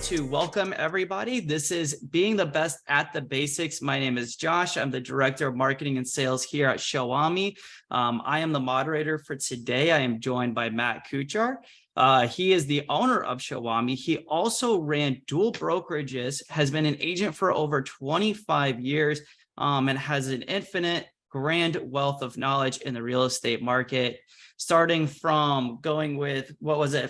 to welcome everybody. This is Being the Best at the Basics. My name is Josh. I'm the Director of Marketing and Sales here at Showami. I am the moderator for today. I am joined by Matt Kuchar. He is the owner of Showami. He also ran dual brokerages, has been an agent for over 25 years, and has an infinite grand wealth of knowledge in the real estate market, starting from going with,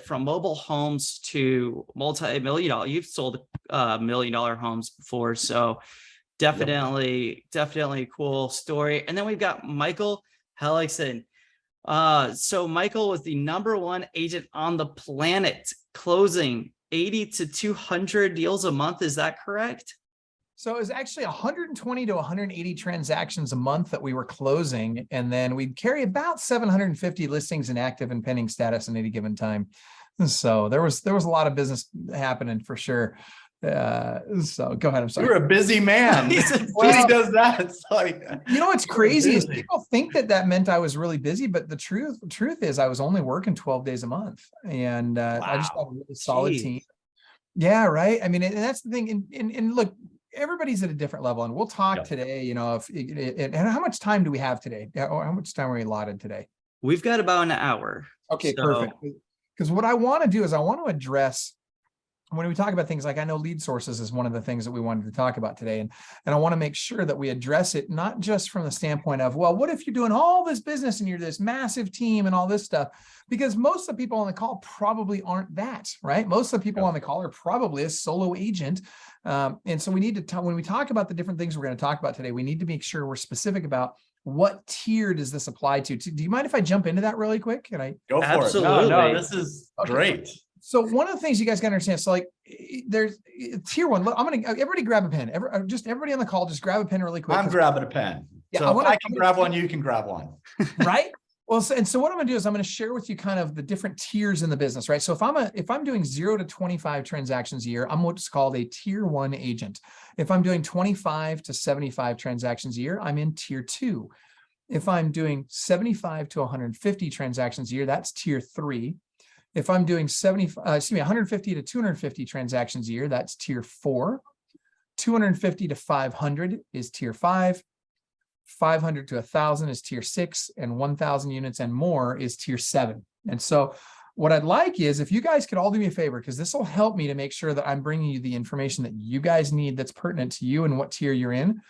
from mobile homes to multi-million dollar. You've sold $1 million homes before. So definitely a cool story. And then we've got Michael Hellickson. So Michael was the #1 agent on the planet, closing 80 to 200 deals a month. Is that correct? So it was actually 120 to 180 transactions a month that we were closing. And then we'd carry about 750 listings in active and pending status in any given time. So there was a lot of business happening for sure. So go ahead. I'm sorry. You're a busy man. When he does that, it's like, what's crazy is people think that meant I was really busy, but the truth is I was only working 12 days a month. And wow. I just had a really solid team. Yeah, right. I mean, and that's the thing. And look, everybody's at a different level, and we'll talk today, and how much time do we have today? Or how much time are we allotted today? We've got about an hour. Okay, perfect. Because what I want to do is I want to address, when we talk about things like, I know lead sources is one of the things that we wanted to talk about today. And I want to make sure that we address it, not just from the standpoint of, well, what if you're doing all this business and you're this massive team and all this stuff? Because most of the people on the call probably aren't that, right? Most of the people on the call are probably a solo agent. And so we need to, when we talk about the different things we're going to talk about today, we need to make sure we're specific about what tier does this apply to. Do you mind if I jump into that really quick? Can I? Go for Absolutely. it. No, this is great. So one of the things you guys got to understand, so like there's tier 1, everybody grab a pen. Everybody on the call, just grab a pen really quick. I'm grabbing a pen. Yeah, so if I can grab one, you can grab one. Right? Well, so what I'm going to do is I'm going to share with you kind of the different tiers in the business, right? So if I'm doing 0 to 25 transactions a year, I'm what's called a tier 1 agent. If I'm doing 25 to 75 transactions a year, I'm in tier 2. If I'm doing 75 to 150 transactions a year, that's tier 3. If I'm doing 150 to 250 transactions a year, that's tier 4. 250 to 500 is tier 5. 500 to 1,000 is tier 6, and 1,000 units and more is tier 7. And so what I'd like is if you guys could all do me a favor, because this will help me to make sure that I'm bringing you the information that you guys need that's pertinent to you and what tier you're in.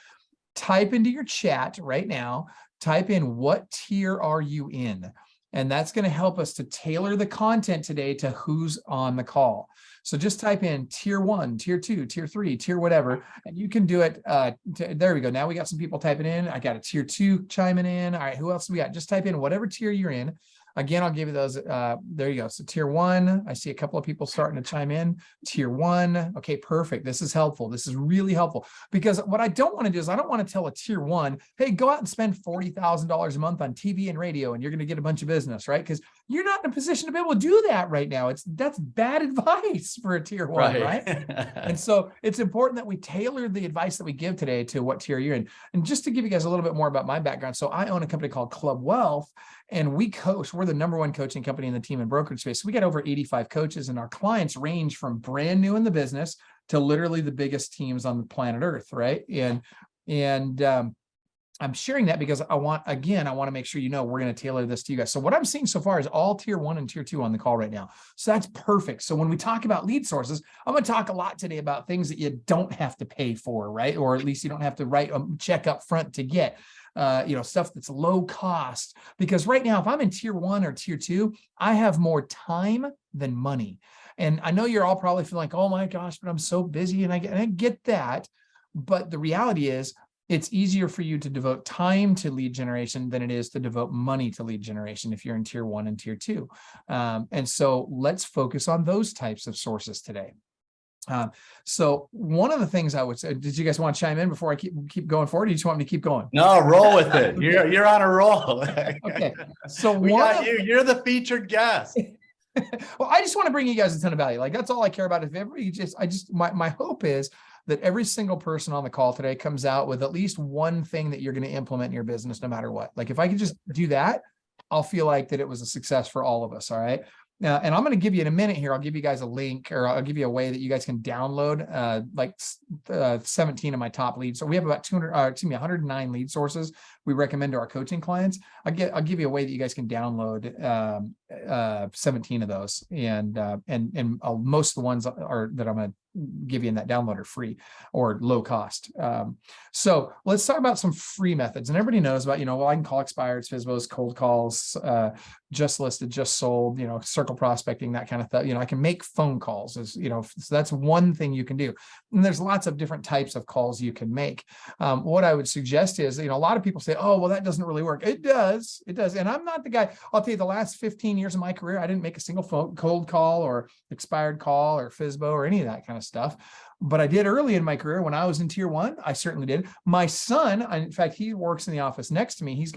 Type into your chat right now, type in what tier are you in? And that's going to help us to tailor the content today to who's on the call. So just type in tier 1, tier 2, tier 3, tier whatever, and you can do it. There we go. Now we got some people typing in. I got a tier 2 chiming in. All right, who else do we got? Just type in whatever tier you're in. Again, I'll give you those. There you go. So tier 1, I see a couple of people starting to chime in. Tier 1. Okay, perfect. This is helpful. This is really helpful, because what I don't want to do is I don't want to tell a tier 1, hey, go out and spend $40,000 a month on TV and radio and you're going to get a bunch of business, right? Because you're not in a position to be able to do that right now. That's bad advice for a tier 1, right? And so it's important that we tailor the advice that we give today to what tier you're in. And just to give you guys a little bit more about my background. So I own a company called Club Wealth, and we coach. We're the #1 coaching company in the team and brokerage space. So we got over 85 coaches, and our clients range from brand new in the business to literally the biggest teams on the planet Earth, right? And I'm sharing that because I want to make sure we're going to tailor this to you guys. So what I'm seeing so far is all tier 1 and tier 2 on the call right now. So that's perfect. So when we talk about lead sources, I'm going to talk a lot today about things that you don't have to pay for, right? Or at least you don't have to write a check up front to get. Stuff that's low cost, because right now, if I'm in tier 1 or tier 2, I have more time than money. And I know you're all probably feeling like, oh my gosh, but I'm so busy. And I get that. But the reality is it's easier for you to devote time to lead generation than it is to devote money to lead generation if you're in tier 1 and tier 2. And so let's focus on those types of sources today. So one of the things I would say, did you guys want to chime in before I keep going forward? Or you just want me to keep going? No, roll with it. You're on a roll. Okay. So you're the featured guest. Well, I just want to bring you guys a ton of value. Like that's all I care about. If everybody my hope is that every single person on the call today comes out with at least one thing that you're going to implement in your business, no matter what. Like if I could just do that, I'll feel like that it was a success for all of us. All right. And I'm going to give you in a minute here, I'll give you guys a link, or I'll give you a way that you guys can download 17 of my top leads. So we have about 109 lead sources we recommend to our coaching clients. I'll give you a way that you guys can download 17 of those. And most of the ones that I'm going to give you in that download are free or low cost. So let's talk about some free methods. And everybody knows about, well, I can call expireds, FSBOs, cold calls, just listed, just sold, circle prospecting, that kind of stuff. I can make phone calls, so that's one thing you can do. And there's lots of different types of calls you can make. What I would suggest is, a lot of people say, oh, well, that doesn't really work. It does. And I'm not the guy. I'll tell you, the last 15 years of my career, I didn't make a single cold call or expired call or FSBO or any of that kind of stuff. But I did early in my career when I was in tier 1. I certainly did. My son, in fact, he works in the office next to me. He's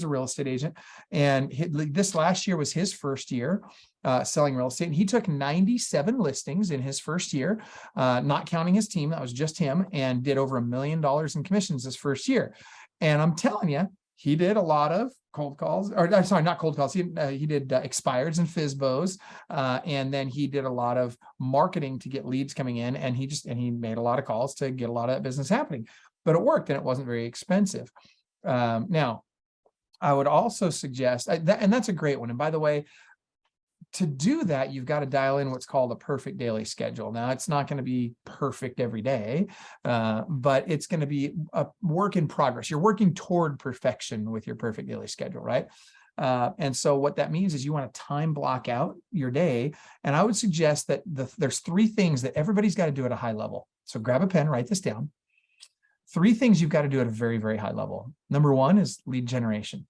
a real estate agent, and this last year was his first year selling real estate. And he took 97 listings in his first year, not counting his team. That was just him, and did over $1 million in commissions this first year. And I'm telling you, he did a lot of cold calls, or sorry, not cold calls. He did expireds and FSBOs, and then he did a lot of marketing to get leads coming in, and he made a lot of calls to get a lot of that business happening. But it worked, and it wasn't very expensive. Now, I would also suggest and that's a great one. And by the way, to do that, you've got to dial in what's called a perfect daily schedule. Now, it's not going to be perfect every day, but it's going to be a work in progress. You're working toward perfection with your perfect daily schedule, right? And so what that means is you want to time block out your day. And I would suggest that there's 3 things that everybody's got to do at a high level. So grab a pen, write this down. 3 things you've got to do at a very, very high level. Number 1 is lead generation.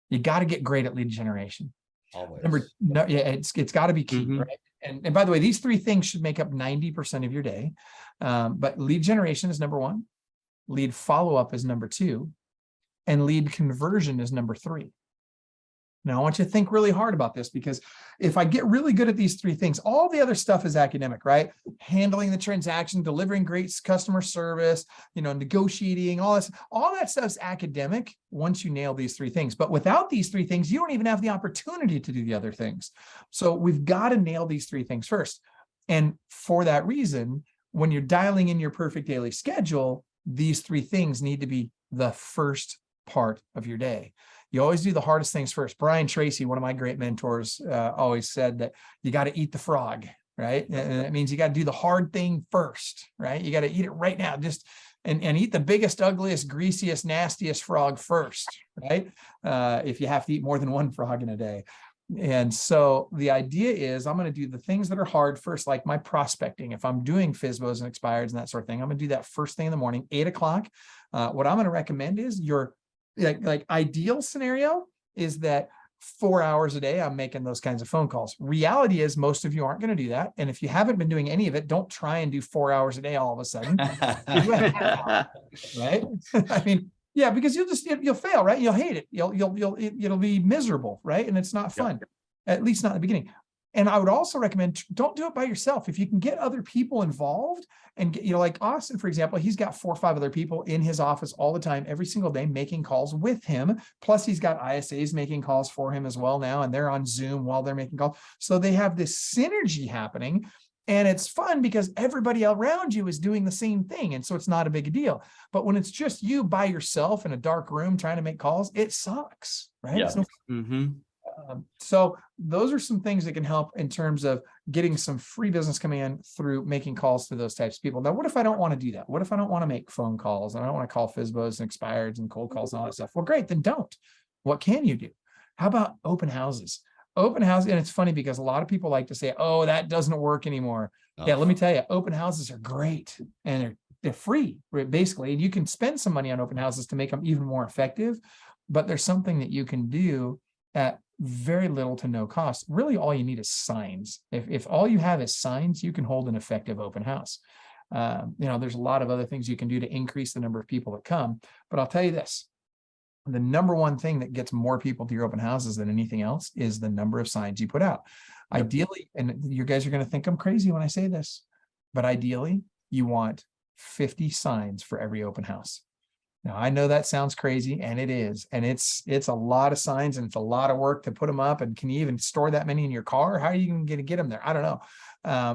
You got to get great at lead generation. Always. It's got to be key, right? And by the way, these 3 things should make up 90% of your day. But lead generation is number 1, lead follow-up is number 2, and lead conversion is number 3. Now, I want you to think really hard about this, because if I get really good at these 3 things, all the other stuff is academic, right? Handling the transaction, delivering great customer service, negotiating, all that stuff's academic once you nail these 3 things. But without these 3 things, you don't even have the opportunity to do the other things. So we've got to nail these 3 things first. And for that reason, when you're dialing in your perfect daily schedule, these 3 things need to be the first part of your day. You always do the hardest things first. Brian Tracy, one of my great mentors, always said that you got to eat the frog, right? And it means you got to do the hard thing first, right? You got to eat it right now, and eat the biggest, ugliest, greasiest, nastiest frog first, right? If you have to eat more than one frog in a day. And so the idea is I'm going to do the things that are hard first, like my prospecting. If I'm doing FSBOs and expireds and that sort of thing, I'm going to do that first thing in the morning, 8 o'clock. What I'm going to recommend is your ideal scenario is that 4 hours a day, I'm making those kinds of phone calls. Reality is most of you aren't going to do that. And if you haven't been doing any of it, don't try and do 4 hours a day all of a sudden. Right? I mean, yeah, because you'll fail, right? You'll hate it. It'll be miserable, right? And it's not fun, at least not in the beginning. And I would also recommend, don't do it by yourself. If you can get other people involved and get, like Austin, for example, he's got 4 or 5 other people in his office all the time, every single day, making calls with him. Plus he's got ISAs making calls for him as well now, and they're on Zoom while they're making calls. So they have this synergy happening, and it's fun because everybody around you is doing the same thing. And so it's not a big deal. But when it's just you by yourself in a dark room trying to make calls, it sucks, right? Yeah. So those are some things that can help in terms of getting some free business coming in through making calls to those types of people. Now, what if I don't want to do that? What if I don't want to make phone calls and I don't want to call FSBOs and expireds and cold calls and all that stuff? Well, great, then don't. What can you do? How about open houses? Open house, and it's funny because a lot of people like to say, oh, that doesn't work anymore. Oh. Yeah, let me tell you, open houses are great, and they're free, basically. And you can spend some money on open houses to make them even more effective, but there's something that you can do at very little to no cost. Really, all you need is signs. If all you have is signs, you can hold an effective open house. There's a lot of other things you can do to increase the number of people that come. But I'll tell you this, the number one thing that gets more people to your open houses than anything else is the number of signs you put out. Yep. Ideally, and you guys are going to think I'm crazy when I say this, but ideally, you want 50 signs for every open house. Now, I know that sounds crazy, and it is, and it's a lot of signs, and it's a lot of work to put them up. And can you even store that many in your car? How are you going to get them there? I don't know.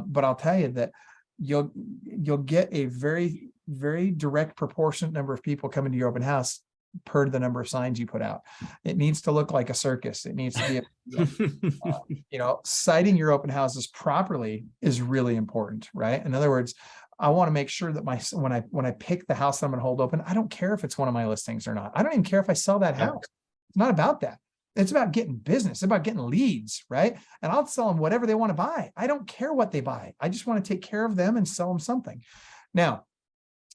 But I'll tell you that you'll get a very, very direct proportionate number of people coming to your open house per the number of signs you put out. It needs to look like a circus. It needs to be, citing your open houses properly is really important, right? In other words, I want to make sure that when I pick the house that I'm going to hold open, I don't care if it's one of my listings or not. I don't even care if I sell that house. It's not about that. It's about getting business. It's about getting leads, right? And I'll sell them whatever they want to buy. I don't care what they buy. I just want to take care of them and sell them something. Now,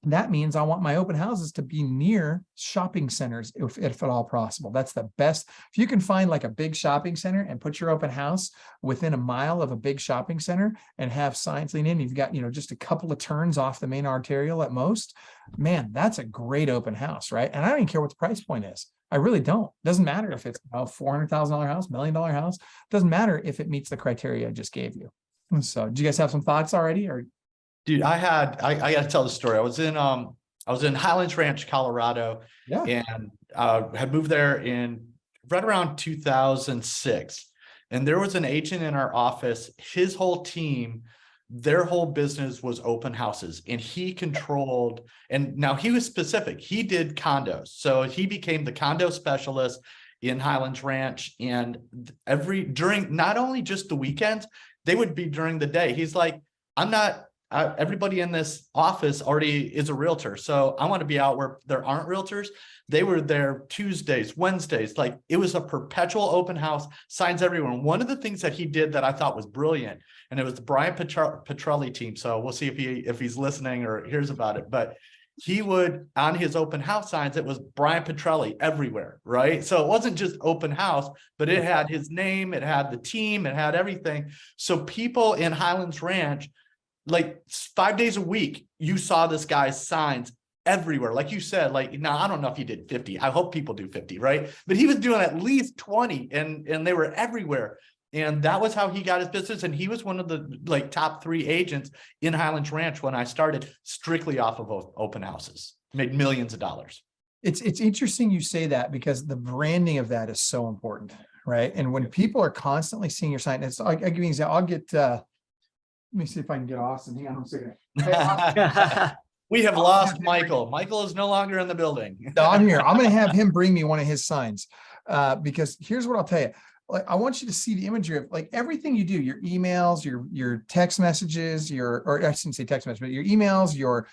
that means I want my open houses to be near shopping centers if at all possible. That's the best. If you can find like a big shopping center and put your open house within a mile of a big shopping center and have signs lean in, you've got, just a couple of turns off the main arterial at most, man, that's a great open house, right? And I don't even care what the price point is. I really don't. Doesn't matter if it's a $400,000 house, $1 million house. Doesn't matter if it meets the criteria I just gave you. So do you guys have some thoughts already, or? Dude, I got to tell the story. I was in Highlands Ranch, Colorado, and had moved there in right around 2006. And there was an agent in our office. His whole team, their whole business was open houses, and he controlled. And now he was specific. He did condos, so he became the condo specialist in Highlands Ranch. And during not only just the weekends, they would be during the day. He's like, everybody in this office already is a realtor. So I want to be out where there aren't realtors. They were there Tuesdays, Wednesdays, like it was a perpetual open house, signs everywhere. And one of the things that he did that I thought was brilliant, and it was the Brian Petrelli team. So we'll see if he's listening or hears about it, but he would, on his open house signs, it was Brian Petrelli everywhere, right? So it wasn't just open house, but it had his name, it had the team, it had everything. So people in Highlands Ranch, like 5 days a week, you saw this guy's signs everywhere. Like you said, now I don't know if he did 50. I hope people do 50, right? But he was doing at least 20, and they were everywhere. And that was how he got his business. And he was one of the top 3 agents in Highlands Ranch when I started, strictly off of open houses, made millions of dollars. It's interesting you say that, because the branding of that is so important, right? And when people are constantly seeing your sign, I'll give you an example. I'll get, let me see if I can get Austin. Hang on a second. Hey, Austin. We have lost Michael. Michael is no longer in the building. No, I'm here. I'm going to have him bring me one of his signs, because here's what I'll tell you. Like, I want you to see the imagery of like everything you do, your emails, your text messages, or I shouldn't say text message, but your emails, your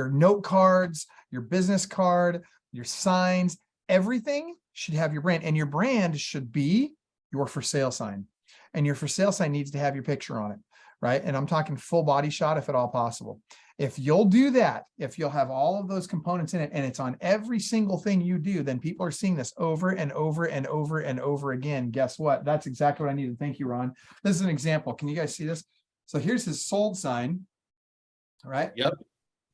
note cards, your business card, your signs, everything should have your brand, and your brand should be your for sale sign, and your for sale sign needs to have your picture on it. Right. And I'm talking full body shot, if at all possible. If you'll do that, if you'll have all of those components in it, and it's on every single thing you do, then people are seeing this over and over and over and over again. Guess what? That's exactly what I needed. Thank you, Ron. This is an example. Can you guys see this? So here's his sold sign. All right. Yep.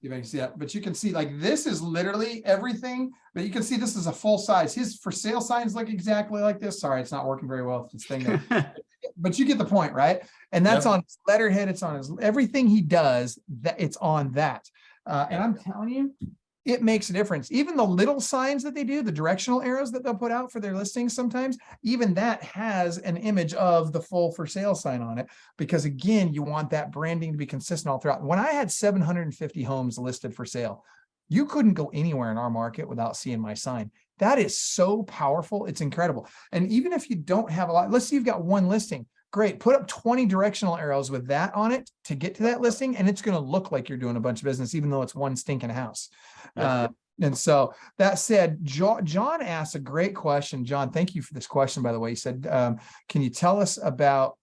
You can see that, but you can see like this is literally everything, but you can see this is a full size. His for sale signs look exactly like this. Sorry, it's not working very well with this thing there. But you get the point, right? And that's on his letterhead. It's on his everything he does. That it's on that. And I'm telling you, it makes a difference. Even the little signs that they do, the directional arrows that they'll put out for their listings, sometimes even that has an image of the full for sale sign on it. Because again, you want that branding to be consistent all throughout. When I had 750 homes listed for sale, you couldn't go anywhere in our market without seeing my sign. That is so powerful. It's incredible. And even if you don't have a lot, let's say you've got one listing, great. Put up 20 directional arrows with that on it to get to that listing. And it's going to look like you're doing a bunch of business, even though it's one stinking house. And so that said, John asked a great question. John, thank you for this question, by the way. He said, can you tell us about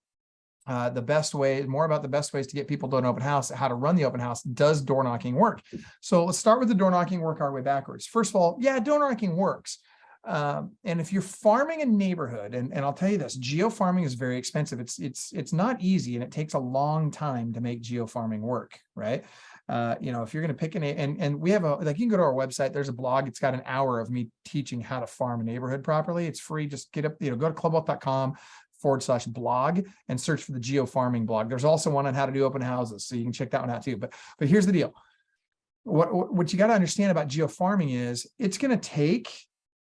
more about the best ways to get people to an open house, how to run the open house? Does door knocking work? So let's start with the door knocking, work our way backwards. First of all, yeah, door knocking works. And if you're farming a neighborhood, and I'll tell you this, geofarming is very expensive. It's not easy, and it takes a long time to make geofarming work, right? If you're going to pick and we have you can go to our website. There's a blog. It's got an hour of me teaching how to farm a neighborhood properly. It's free. Just go to clubwealth.com/blog and search for the geofarming blog. There's also one on how to do open houses, so you can check that one out too. But here's the deal. what you got to understand about geofarming is it's going to take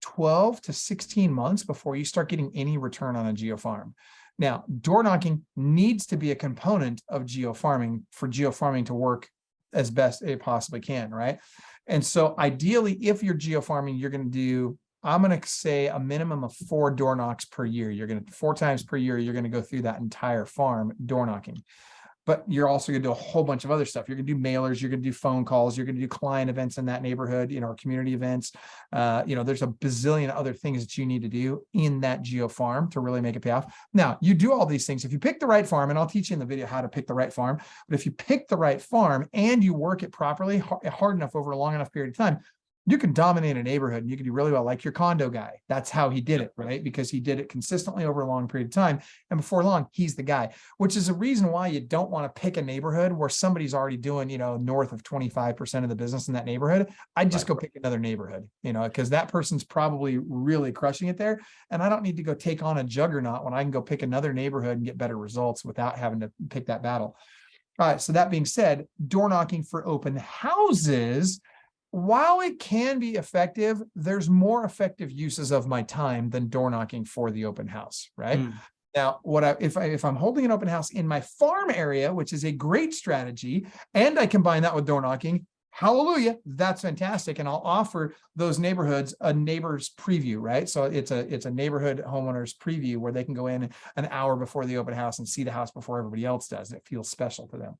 12 to 16 months before you start getting any return on a geofarm. Now, door knocking needs to be a component of geofarming for geofarming to work as best it possibly can, right? And so ideally, if you're geofarming, you're going to do, I'm going to say a minimum of 4 door knocks per year. You're going to 4 times per year, you're going to go through that entire farm door knocking. But you're also going to do a whole bunch of other stuff. You're going to do mailers, you're going to do phone calls, you're going to do client events in that neighborhood, or community events. There's a bazillion other things that you need to do in that geo farm to really make it pay off. Now, you do all these things. If you pick the right farm, and I'll teach you in the video how to pick the right farm, but if you pick the right farm and you work it properly, hard enough over a long enough period of time, you can dominate a neighborhood and you can do really well, like your condo guy. That's how he did it, right? Because he did it consistently over a long period of time. And before long, he's the guy, which is a reason why you don't want to pick a neighborhood where somebody's already doing, north of 25% of the business in that neighborhood. I'd just go pick another neighborhood, because that person's probably really crushing it there. And I don't need to go take on a juggernaut when I can go pick another neighborhood and get better results without having to pick that battle. All right. So that being said, door knocking for open houses, while it can be effective, there's more effective uses of my time than door knocking for the open house, right? Now, if I'm holding an open house in my farm area, which is a great strategy, and I combine that with door knocking, hallelujah, that's fantastic. And I'll offer those neighborhoods a neighbor's preview, right? So it's a neighborhood homeowners preview where they can go in an hour before the open house and see the house before everybody else does. It feels special to them.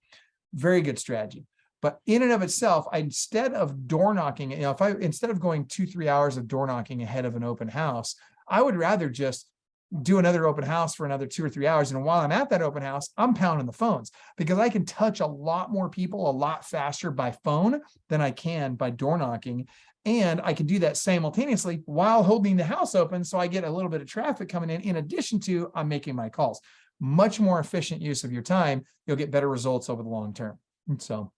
Very good strategy. But in and of itself, instead of door knocking, instead of going 2-3 hours of door knocking ahead of an open house, I would rather just do another open house for another 2 or 3 hours. And while I'm at that open house, I'm pounding the phones because I can touch a lot more people a lot faster by phone than I can by door knocking. And I can do that simultaneously while holding the house open. So I get a little bit of traffic coming in addition to I'm making my calls. Much more efficient use of your time. You'll get better results over the long term. And so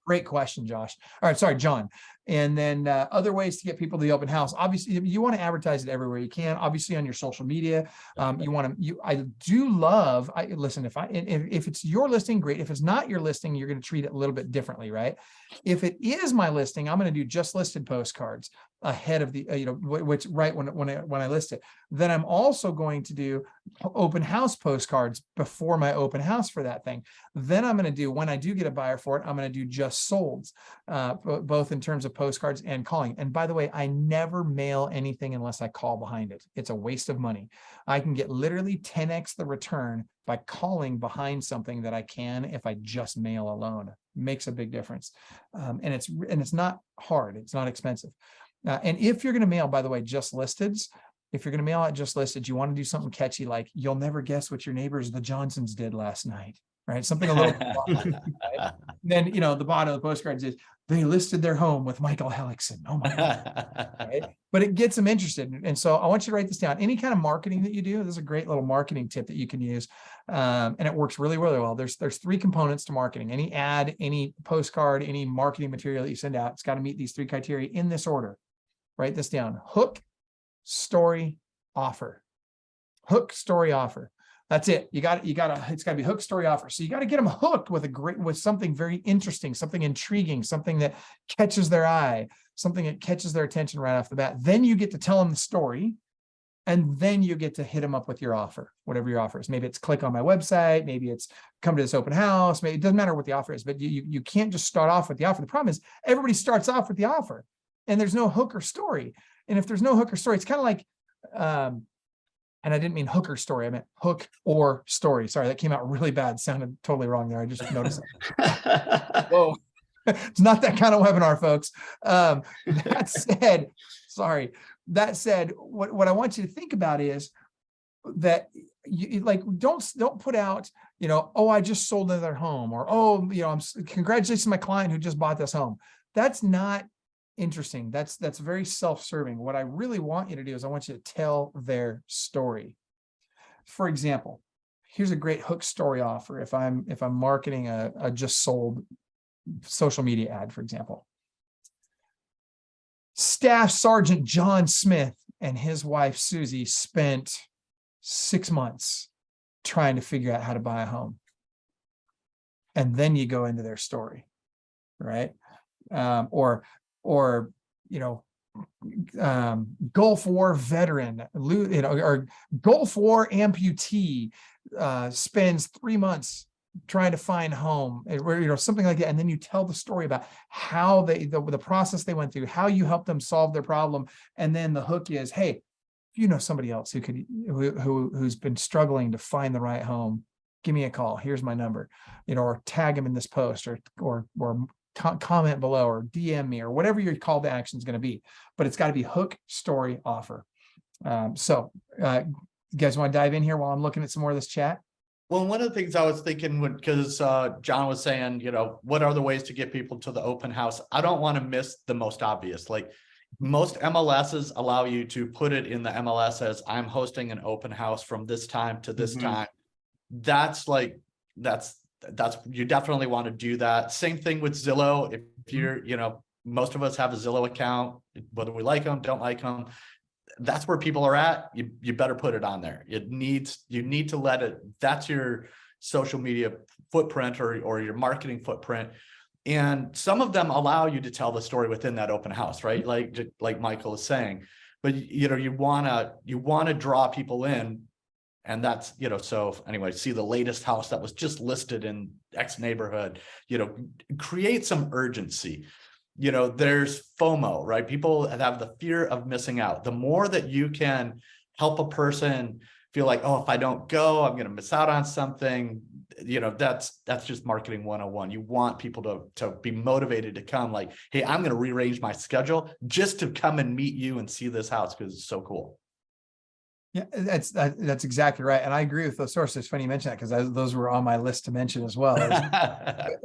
great question, Josh. All right, sorry, John. And then other ways to get people to the open house. Obviously, you want to advertise it everywhere you can. Obviously, on your social media, I do love. Listen. If it's your listing, great. If it's not your listing, you're going to treat it a little bit differently, right? If it is my listing, I'm going to do just listed postcards ahead of the which right when I list it. Then I'm also going to do open house postcards before my open house for that thing. Then I'm going to do, when I do get a buyer for it, I'm going to do just solds, both in terms of postcards and calling. And by the way, I never mail anything unless I call behind it. It's a waste of money. I can get literally 10x the return by calling behind something that I can if I just mail alone. Makes a big difference. And it's not hard. It's not expensive. And if you're going to mail, by the way, just listeds, if you're going to mail out just listed, you want to do something catchy like you'll never guess what your neighbors, the Johnsons, did last night, right? Something a little right? Then, the bottom of the postcards is they listed their home with Michael Hellickson. Oh my God. Right? But it gets them interested. And so I want you to write this down. Any kind of marketing that you do, this is a great little marketing tip that you can use. And it works really, really well. There's 3 components to marketing. Any ad, any postcard, any marketing material that you send out, it's got to meet these 3 criteria in this order. Write this down. Hook, story, offer. Hook, story, offer. That's it. It's got to be hook, story, offer. So you got to get them hooked with something very interesting, something intriguing, something that catches their eye, something that catches their attention right off the bat. Then you get to tell them the story, and then you get to hit them up with your offer, whatever your offer is. Maybe it's click on my website, maybe it's come to this open house. Maybe it doesn't matter what the offer is, but you can't just start off with the offer. The problem is everybody starts off with the offer, and there's no hook or story. And if there's no hook or story, it's kind of like, and I didn't mean hook or story, I meant hook or story. Sorry, that came out really bad. Sounded totally wrong there. I just noticed it. Whoa. It's not that kind of webinar, folks. That said, what I want you to think about is that you don't put out, oh, I just sold another home, or, oh, congratulations to my client who just bought this home. That's not interesting. That's very self-serving. What I really want you to do is I want you to tell their story. For example, here's a great hook story offer. If I'm marketing a just sold social media ad, for example. Staff Sergeant John Smith and his wife Susie spent 6 months trying to figure out how to buy a home. And then you go into their story, right? or Gulf War veteran, or Gulf War amputee spends 3 months trying to find home, or something like that, and then you tell the story about how the process they went through, how you helped them solve their problem, and then the hook is, hey, if you know somebody else who's been struggling to find the right home, give me a call. Here's my number, or tag them in this post, or comment below, or DM me, or whatever your call to action is going to be. But it's got to be hook, story, offer. So you guys want to dive in here while I'm looking at some more of this chat? Well, one of the things I was thinking, because John was saying, what are the ways to get people to the open house? I don't want to miss the most obvious. Like, most MLSs allow you to put it in the MLS as, I'm hosting an open house from this time to this time. That's you definitely want to do that. Same thing with Zillow. If you're, most of us have a Zillow account, whether we like them, don't like them. That's where people are at. You better put it on there. You need to let it, that's your social media footprint, or your marketing footprint. And some of them allow you to tell the story within that open house, right? Like Michael is saying, but you want to draw people in. And that's, so anyway, see the latest house that was just listed in X neighborhood, create some urgency. There's FOMO, right? People have the fear of missing out. The more that you can help a person feel like, oh, if I don't go, I'm going to miss out on something, that's just marketing 101. You want people to be motivated to come, like, hey, I'm going to rearrange my schedule just to come and meet you and see this house because it's so cool. Yeah, that's exactly right. And I agree with those sources. It's funny you mention that, because those were on my list to mention as well.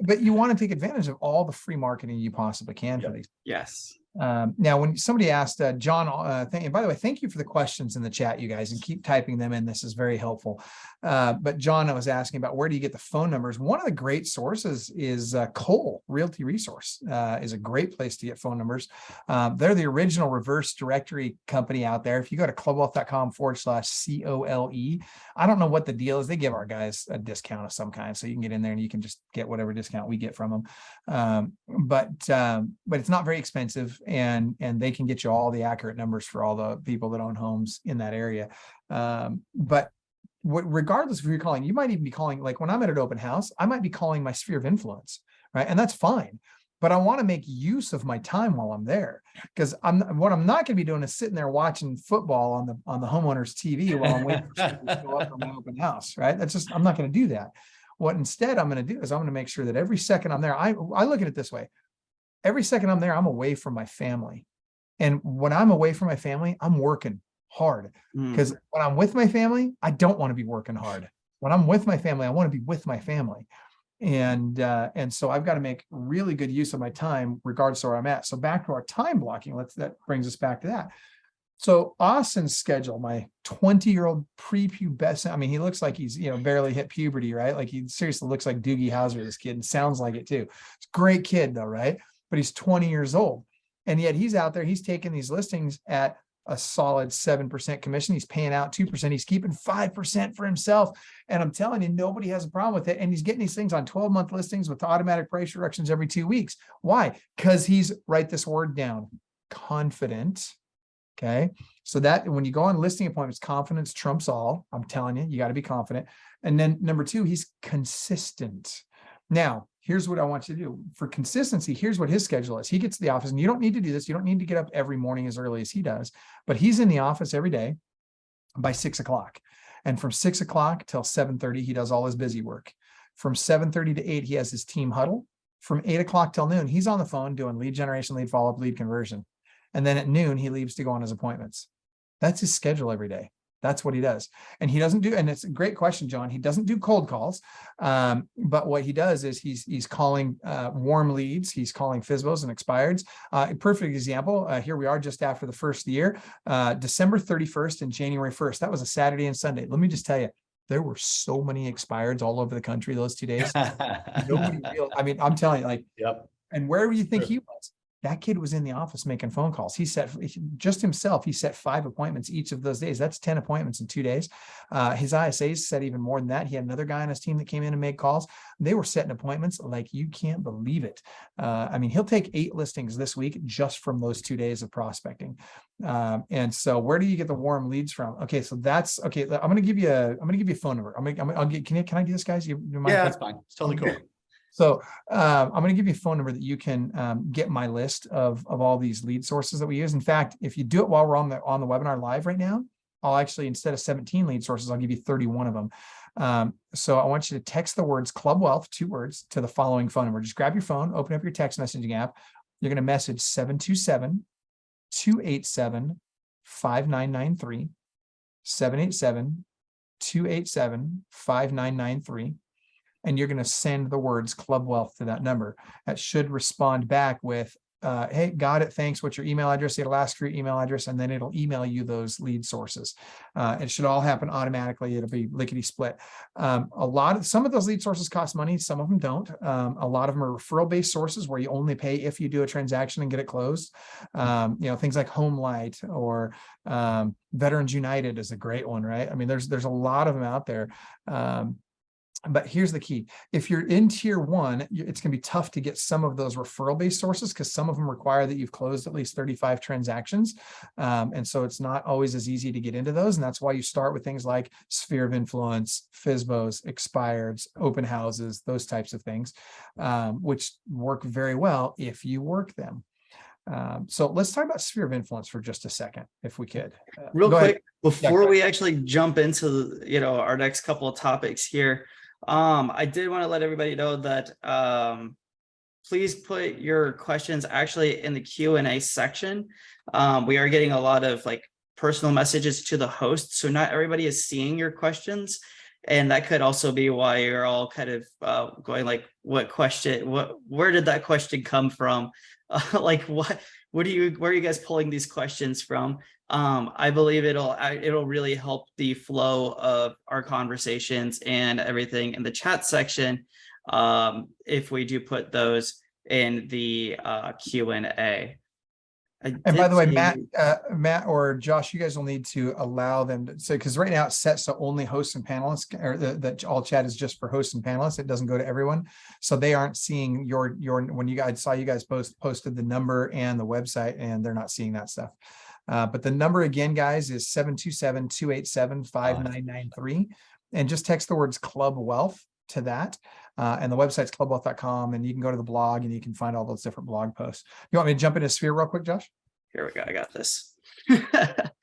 But you want to take advantage of all the free marketing you possibly can for these. Yes. Now, when somebody asked, John, and by the way, thank you for the questions in the chat, you guys, and keep typing them in. This is very helpful. But John was asking about, where do you get the phone numbers? One of the great sources is Cole Realty Resource, is a great place to get phone numbers. They're the original reverse directory company out there. If you go to clubwealth.com/COLE, I don't know what the deal is. They give our guys a discount of some kind, so you can get in there and you can just get whatever discount we get from them. But it's not very expensive. And they can get you all the accurate numbers for all the people that own homes in that area. But regardless of who you're calling, you might even be calling, like when I'm at an open house, I might be calling my sphere of influence, right? And that's fine. But I want to make use of my time while I'm there, because what I'm not going to be doing is sitting there watching football on the homeowner's TV while I'm waiting for somebody to show up for my open house, right? I'm not going to do that. What instead I'm going to do is I'm going to make sure that every second I'm there, I look at it this way. Every second I'm there, I'm away from my family. And when I'm away from my family, I'm working hard, because when I'm with my family, I don't want to be working hard. When I'm with my family, I want to be with my family. And so I've got to make really good use of my time, regardless of where I'm at. So back to our time blocking, that brings us back to that. So Austin's schedule, my 20-year-old prepubescent, I mean, he looks like he's, barely hit puberty, right? Like, he seriously looks like Doogie Howser, this kid, and sounds like it too. It's a great kid though, right? But he's 20 years old. And yet he's out there, he's taking these listings at a solid 7% commission. He's paying out 2%. He's keeping 5% for himself. And I'm telling you, nobody has a problem with it. And he's getting these things on 12-month listings with automatic price reductions every 2 weeks. Why? Because he's, write this word down, confident. Okay. So that when you go on listing appointments, confidence trumps all. I'm telling you, you got to be confident. And then number 2, he's consistent. Now, here's what I want you to do for consistency. Here's what his schedule is. He gets to the office, and you don't need to do this. You don't need to get up every morning as early as he does, but he's in the office every day by 6 o'clock. And from 6 o'clock till 7:30, he does all his busy work. From 7:30 to 8, he has his team huddle. From 8 o'clock till noon, he's on the phone doing lead generation, lead follow-up, lead conversion. And then at noon, he leaves to go on his appointments. That's his schedule every day. That's what he does. And he doesn't do, and it's a great question, John. He doesn't do cold calls. But what he does is he's calling warm leads. He's calling FSBOs and expireds. A perfect example. Here we are just after the first of the year, December 31st and January 1st. That was a Saturday and Sunday. Let me just tell you, there were so many expireds all over the country those 2 days. Nobody real. I mean, I'm telling you, like, yep. And where do you think he was? That kid was in the office making phone calls. He set 5 appointments each of those days. That's 10 appointments in 2 days. His ISAs set even more than that. He had another guy on his team that came in and made calls. They were setting appointments like you can't believe it. I mean, he'll take 8 listings this week just from those 2 days of prospecting. And so where do you get the warm leads from? Okay, so that's okay. I'm going to give you a phone number. Can I do this, guys? You mind? Yeah, that's fine. It's totally cool. So I'm going to give you a phone number that you can get my list of all these lead sources that we use. In fact, if you do it while we're on the webinar live right now, I'll actually, instead of 17 lead sources, I'll give you 31 of them. So I want you to text the words Club Wealth, 2 words, to the following phone number. Just grab your phone, open up your text messaging app. You're going to message 727-287-5993, 787-287-5993. And you're going to send the words Club Wealth to that number. That should respond back with, hey, got it, thanks. What's your email address? It'll ask for your email address, and then it'll email you those lead sources. It should all happen automatically. It'll be lickety split. Some of those lead sources cost money. Some of them don't. A lot of them are referral-based sources where you only pay if you do a transaction and get it closed. Things like Home Light or Veterans United is a great one, right? I mean, there's a lot of them out there. But here's the key. If you're in tier 1, it's going to be tough to get some of those referral-based sources because some of them require that you've closed at least 35 transactions. And so it's not always as easy to get into those. And that's why you start with things like Sphere of Influence, FSBOs, expireds, open houses, those types of things, which work very well if you work them. So let's talk about Sphere of Influence for just a second, if we could. Real quick, ahead. before we actually jump into our next couple of topics here, I did want to let everybody know that please put your questions actually in the Q&A section. We are getting a lot of personal messages to the host, so not everybody is seeing your questions. And that could also be why you're all kind of going where did that question come from? Where are you guys pulling these questions from? I believe it'll really help the flow of our conversations and everything in the chat section if we do put those in the Q&A. And by the way, Matt or Josh, you guys will need to allow them to say, because right now it's set so only hosts and panelists, or that all chat is just for hosts and panelists. It doesn't go to everyone. So they aren't seeing your when you guys posted the number and the website, and they're not seeing that stuff. But the number again, guys, is 727-287-5993. And just text the words Club Wealth to that. And the website's clubwealth.com, and you can go to the blog and you can find all those different blog posts. You want me to jump into Sphere real quick, Josh? Here we go. I got this.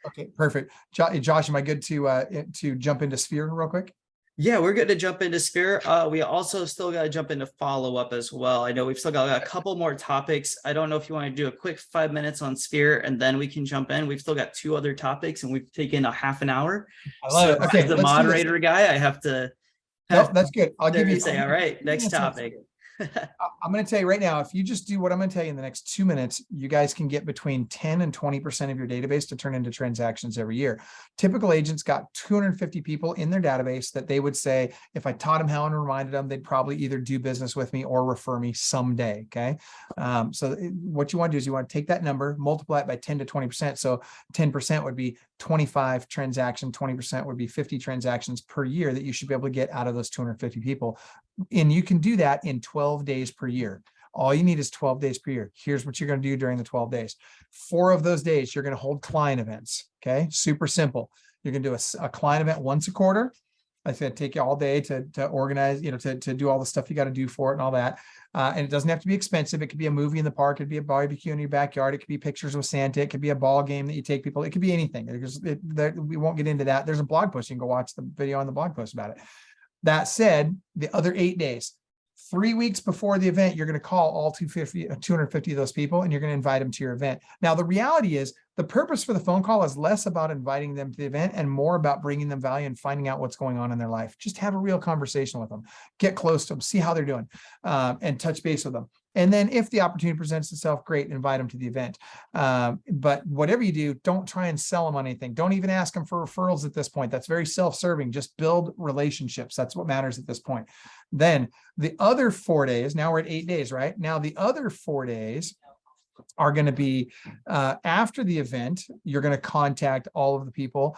Okay, perfect. Josh, am I good to jump into Sphere real quick? Yeah, we're good to jump into Sphere. We also still got to jump into follow-up as well. I know we've still got a couple more topics. I don't know if you want to do a quick 5 minutes on Sphere and then we can jump in. We've still got 2 other topics and we've taken a half an hour. I love it. Okay, as the moderator guy, I have to. No, that's good. I'll give you. Say, all right, next topic. I'm going to tell you right now, if you just do what I'm going to tell you in the next 2 minutes, you guys can get between 10 and 20% of your database to turn into transactions every year. Typical agents got 250 people in their database that they would say, if I taught them how and reminded them, they'd probably either do business with me or refer me someday. Okay. So what you want to do is you want to take that number, multiply it by 10 to 20%. So 10% would be 25 transactions, 20% would be 50 transactions per year that you should be able to get out of those 250 people. And you can do that in 12 days per year. All you need is 12 days per year. Here's what you're going to do during the 12 days. 4 of those days, you're going to hold client events. Okay. Super simple. You're going to do a client event once a quarter. I said, take you all day to organize, to do all the stuff you got to do for it and all that. And it doesn't have to be expensive. It could be a movie in the park. It could be a barbecue in your backyard. It could be pictures with Santa. It could be a ball game that you take people. It could be anything. We won't get into that. There's a blog post. You can go watch the video on the blog post about it. That said, the other 8 days, 3 weeks before the event, you're going to call all 250 of those people, and you're going to invite them to your event. Now, the reality is the purpose for the phone call is less about inviting them to the event and more about bringing them value and finding out what's going on in their life. Just have a real conversation with them, get close to them, see how they're doing, and touch base with them. And then if the opportunity presents itself, great, invite them to the event. But whatever you do, don't try and sell them on anything. Don't even ask them for referrals at this point. That's very self-serving. Just build relationships. That's what matters at this point. Then the other 4 days, now we're at 8 days, right? Now the other 4 days, are going to be after the event, you're going to contact all of the people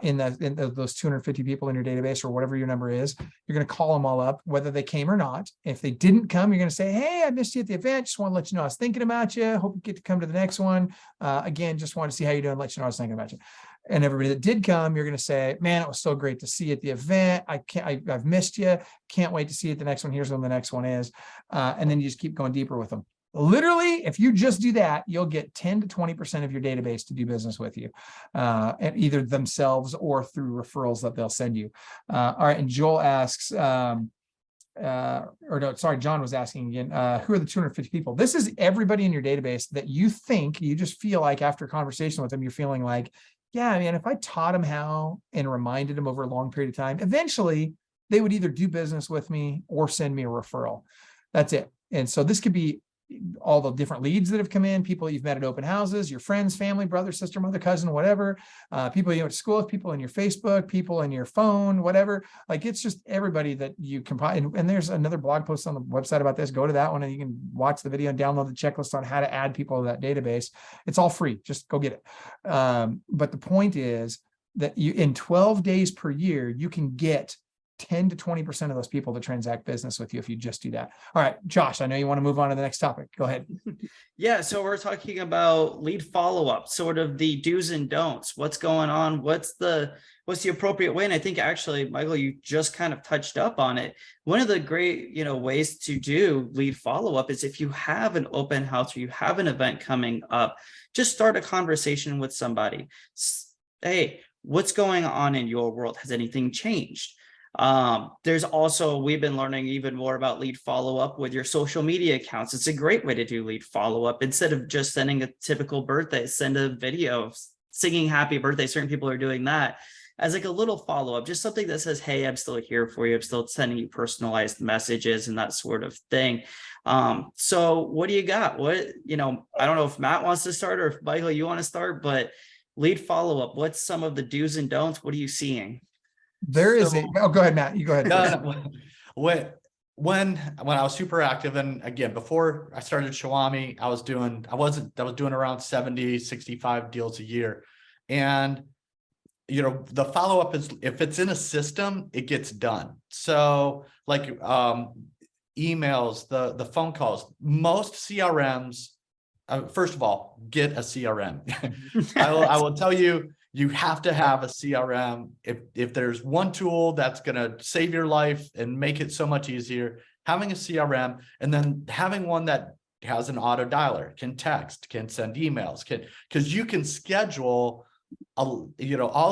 in those 250 people in your database or whatever your number is. You're going to call them all up, whether they came or not. If they didn't come, you're going to say, hey, I missed you at the event. Just want to let you know I was thinking about you. Hope you get to come to the next one. Again, just want to see how you're doing. Let you know I was thinking about you. And everybody that did come, you're going to say, man, it was so great to see you at the event. I've missed you. Can't wait to see you at the next one. Here's when the next one is. And then you just keep going deeper with them. Literally, if you just do that, you'll get 10 to 20% of your database to do business with you, and either themselves or through referrals that they'll send you. All right. And Joel asks, John was asking again, who are the 250 people? This is everybody in your database that you just feel like after a conversation with them, you're feeling like, yeah, I mean, if I taught them how and reminded them over a long period of time, eventually they would either do business with me or send me a referral. That's it. And so this could be all the different leads that have come in, people you've met at open houses, your friends, family, brother, sister, mother, cousin, whatever, people you went to school with, people in your Facebook, people in your phone, whatever. Like, it's just everybody that you can and there's another blog post on the website about this. Go to that one and you can watch the video and download the checklist on how to add people to that database. It's all free. Just go get it. But the point is that in 12 days per year, you can get 10 to 20% of those people to transact business with you if you just do that. All right, Josh, I know you want to move on to the next topic. Go ahead. Yeah, so we're talking about lead follow-up, sort of the do's and don'ts. What's going on? What's the appropriate way? And I think actually, Michael, you just kind of touched up on it. One of the great, ways to do lead follow-up is if you have an open house or you have an event coming up, just start a conversation with somebody. Hey, what's going on in your world? Has anything changed? There's also, we've been learning even more about lead follow-up with your social media accounts. It's a great way to do lead follow-up. Instead of just sending a typical birthday, send a video of singing happy birthday. Certain people are doing that as like a little follow-up, just something that says, hey, I'm still here for you. I'm still sending you personalized messages and that sort of thing. So what do you got? I don't know if Matt wants to start or if Michael, you want to start, but lead follow-up, what's some of the do's and don'ts? What are you seeing? Go ahead, Matt. You go ahead. No, when I was super active, and again, before I started Showami, I was doing around 70, 65 deals a year. And, the follow-up is, if it's in a system, it gets done. So like, emails, the phone calls, most CRMs, first of all, get a CRM. I will tell you, you have to have a CRM. If there's one tool that's going to save your life and make it so much easier, having a CRM, and then having one that has an auto dialer, can text, can send emails, because you can schedule, all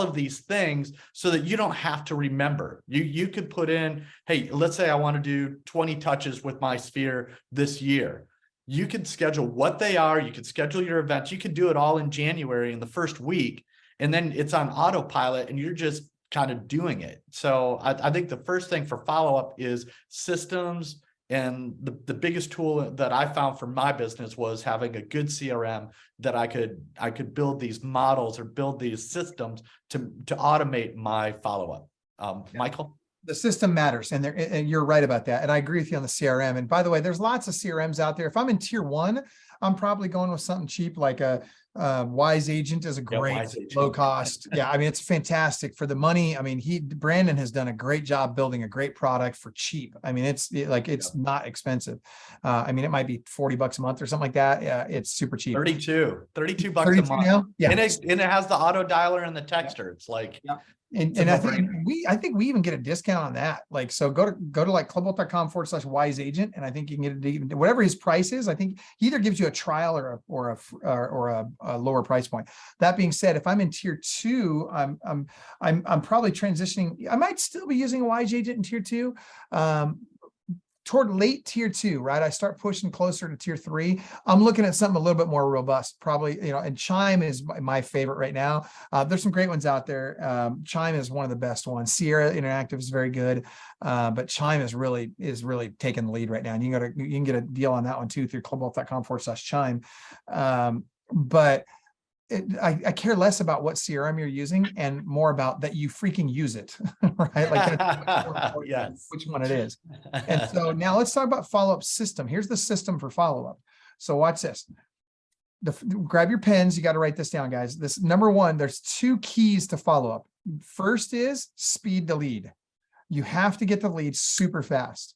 of these things so that you don't have to remember. You could put in, hey, let's say I want to do 20 touches with my sphere this year. You can schedule what they are. You can schedule your events. You can do it all in January in the first week. And then it's on autopilot and you're just kind of doing it. So I think the first thing for follow-up is systems. And the biggest tool that I found for my business was having a good CRM that I could build these models or build these systems to automate my follow-up. Michael? The system matters, and you're right about that. And I agree with you on the CRM. And by the way, there's lots of CRMs out there. If I'm in tier 1, I'm probably going with something cheap like a Wise Agent is a great low cost. Yeah, I mean, it's fantastic for the money. I mean, Brandon has done a great job building a great product for cheap. I mean, it's not expensive. I mean, it might be $40 a month or something like that. Yeah, it's super cheap. 32 bucks a month. Now? Yeah. And it has the auto dialer and the texter. It's like, yeah. And I think we even get a discount on that. Like, so go to like clubbolt.com/wise agent. And I think you can get whatever his price is. I think he either gives you a trial or a lower price point. That being said, if I'm in tier 2, I'm probably transitioning. I might still be using a Wise Agent in tier 2. Toward late tier 2, right? I start pushing closer to tier 3. I'm looking at something a little bit more robust, probably, and Chime is my favorite right now. There's some great ones out there. Chime is one of the best ones. Sierra Interactive is very good, but Chime is really taking the lead right now. And you can get a deal on that one too through clubbolt.com/Chime. But I care less about what CRM you're using and more about that you freaking use it, right? Like that's yes. Which one it is. And so now let's talk about follow-up system. Here's the system for follow-up. So watch this. grab your pens. You got to write this down, guys. This number one, there's 2 keys to follow up. First is speed to lead. You have to get the lead super fast.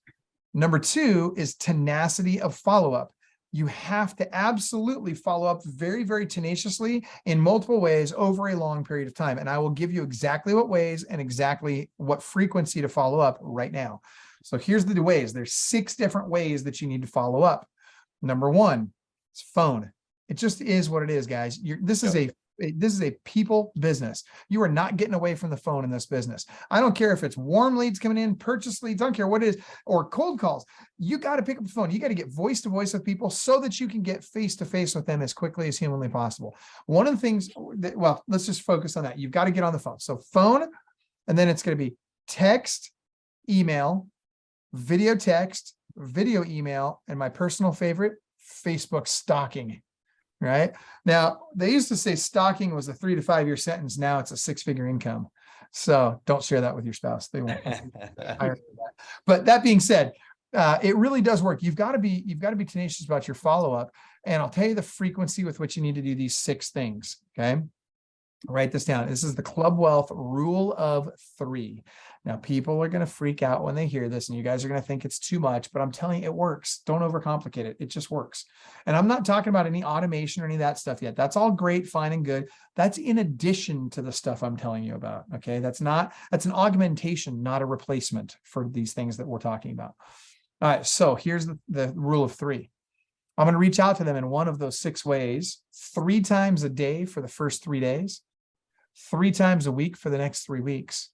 Number 2 is tenacity of follow-up. You have to absolutely follow up very, very tenaciously in multiple ways over a long period of time. And I will give you exactly what ways and exactly what frequency to follow up right now. So here's the ways. There's 6 different ways that you need to follow up. Number 1 is phone. It just is what it is, guys. This is a people business. You are not getting away from the phone in this business. I don't care if it's warm leads coming in, purchase leads, I don't care what it is, or cold calls. You got to pick up the phone. You got to get voice to voice with people so that you can get face to face with them as quickly as humanly possible. One of the things that, well, let's just focus on that. You've got to get on the phone. So phone, and then it's going to be text, email, video text, video email, and my personal favorite, Facebook stalking. Right now, they used to say stalking was a 3 to 5 year sentence. Now it's a 6-figure income. So don't share that with your spouse. They won't. But that being said, it really does work. You've got to be tenacious about your follow-up. And I'll tell you the frequency with which you need to do these 6 things. Okay. Write this down. This is the Club Wealth rule of 3. Now, people are going to freak out when they hear this, and you guys are going to think it's too much, but I'm telling you, it works. Don't overcomplicate it. It just works. And I'm not talking about any automation or any of that stuff yet. That's all great, fine, and good. That's in addition to the stuff I'm telling you about. Okay. That's an augmentation, not a replacement for these things that we're talking about. All right. So here's the rule of 3. I'm going to reach out to them in one of those 6 ways, 3 times a day for the first 3 days, 3 times a week for the next 3 weeks,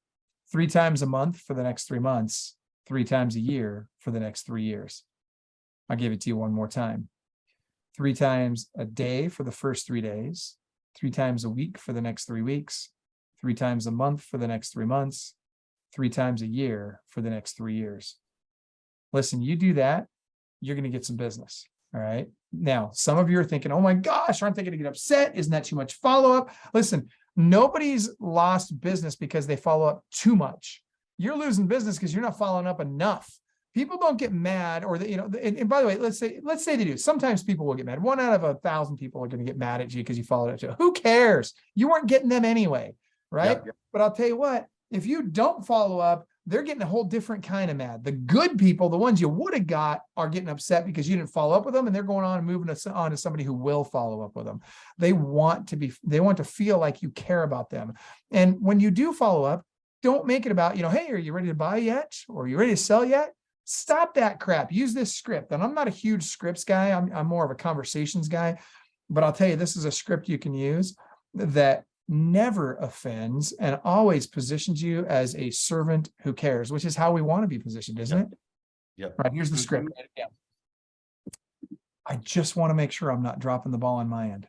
3 times a month for the next 3 months, 3 times a year for the next 3 years. I'll give it to you one more time. 3 times a day for the first 3 days, 3 times a week for the next 3 weeks, 3 times a month for the next 3 months, 3 times a year for the next 3 years. Listen, you do that, you're going to get some business. All right. Now, some of you are thinking, oh my gosh, aren't they going to get upset? Isn't that too much follow-up? Listen, nobody's lost business because they follow up too much. You're losing business because you're not following up enough. People don't get mad, or and by the way, let's say they do. Sometimes people will get mad. 1 out of 1,000 people are going to get mad at you because you followed up too. Who cares? You weren't getting them anyway, right? Yep. But I'll tell you what, if you don't follow up, they're getting a whole different kind of mad. The good people, the ones you would have got, are getting upset because you didn't follow up with them, and they're going on and moving on to somebody who will follow up with them. They want to feel like you care about them. And when you do follow up, don't make it about, hey, are you ready to buy yet? Or are you ready to sell yet? Stop that crap. Use this script. And I'm not a huge scripts guy. I'm more of a conversations guy, but I'll tell you, this is a script you can use that never offends and always positions you as a servant who cares, which is how we want to be positioned, isn't it? Yep. Right. Here's the script. I just want to make sure I'm not dropping the ball on my end.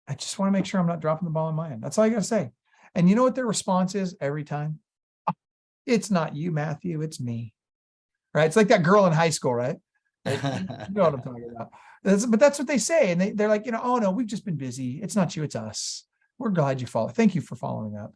I just want to make sure I'm not dropping the ball on my end. That's all you got to say. And you know what their response is every time? It's not you, Matthew. It's me. Right. It's like that girl in high school, right? You know what I'm talking about. But that's what they say. And they're like, oh no, we've just been busy. It's not you, it's us. We're glad you followed. Thank you for following up.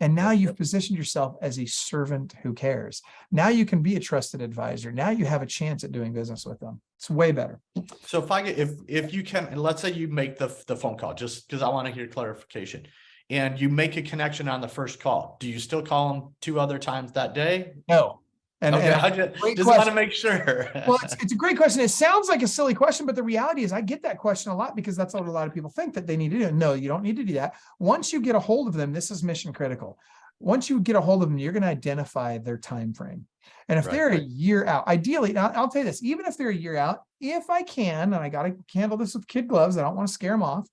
And now you've positioned yourself as a servant who cares. Now you can be a trusted advisor. Now you have a chance at doing business with them. It's way better. So if you can, and let's say you make the phone call, just because I want to hear clarification, and you make a connection on the first call, do you still call them 2 other times that day? No. And I just want to make sure. Well, it's a great question. It sounds like a silly question, but the reality is I get that question a lot because that's what a lot of people think that they need to do. No, you don't need to do that. Once you get a hold of them, this is mission critical. Once you get a hold of them, you're going to identify their time frame. And if they're a year out, ideally, I'll tell you this, even if they're a year out, if I can, and I got to handle this with kid gloves, I don't want to scare them off,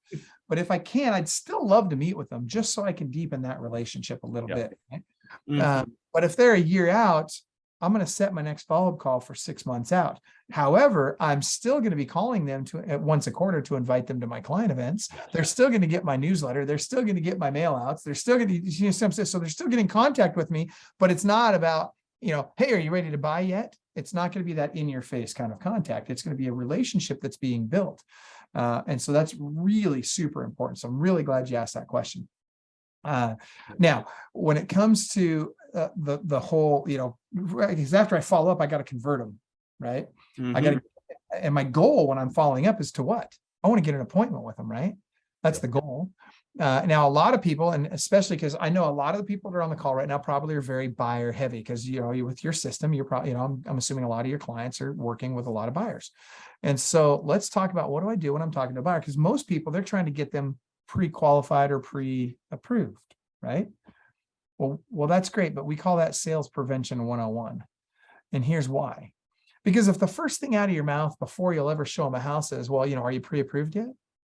but if I can, I'd still love to meet with them just so I can deepen that relationship a little bit. Right? But if they're a year out, I'm going to set my next follow-up call for 6 months out. However, I'm still going to be calling them once a quarter to invite them to my client events. They're still going to get my newsletter. They're still going to get my mail outs. They're still going to, so they're still getting contact with me, but it's not about, hey, are you ready to buy yet? It's not going to be that in your face kind of contact. It's going to be a relationship that's being built. And so that's really super important. So I'm really glad you asked that question. Now, when it comes to the whole, because after I follow up, I got to convert them, right? I got to, and my goal when I'm following up is to what? I want to get an appointment with them, right? That's the goal. Now, a lot of people, and especially because I know a lot of the people that are on the call right now probably are very buyer heavy, because you with your system, you're probably, I'm assuming a lot of your clients are working with a lot of buyers. And so let's talk about, what do I do when I'm talking to a buyer? Because most people, they're trying to get them pre-qualified or pre-approved, right? Well, that's great, but we call that sales prevention 101. And here's why. Because if the first thing out of your mouth before you'll ever show them a house is, well, are you pre-approved yet?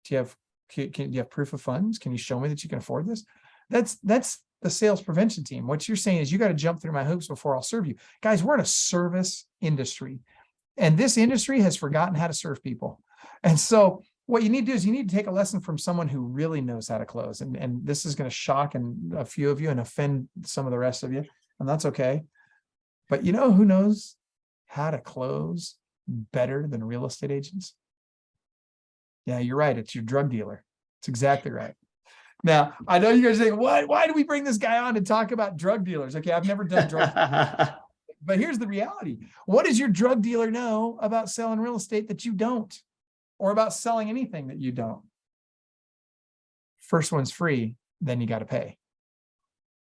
Do you have proof of funds? Can you show me that you can afford this? That's the sales prevention team. What you're saying is, you got to jump through my hoops before I'll serve you. Guys, we're in a service industry, and this industry has forgotten how to serve people. And so what you need to do is, you need to take a lesson from someone who really knows how to close. And this is going to shock a few of you and offend some of the rest of you, and that's okay. But you know who knows how to close better than real estate agents? Yeah, you're right. It's your drug dealer. It's exactly right. Now, I know you guys are saying, why do we bring this guy on to talk about drug dealers? Okay, I've never done drugs. But here's the reality. What does your drug dealer know about selling real estate that you don't? Or about selling anything that you don't? First one's free, then you got to pay.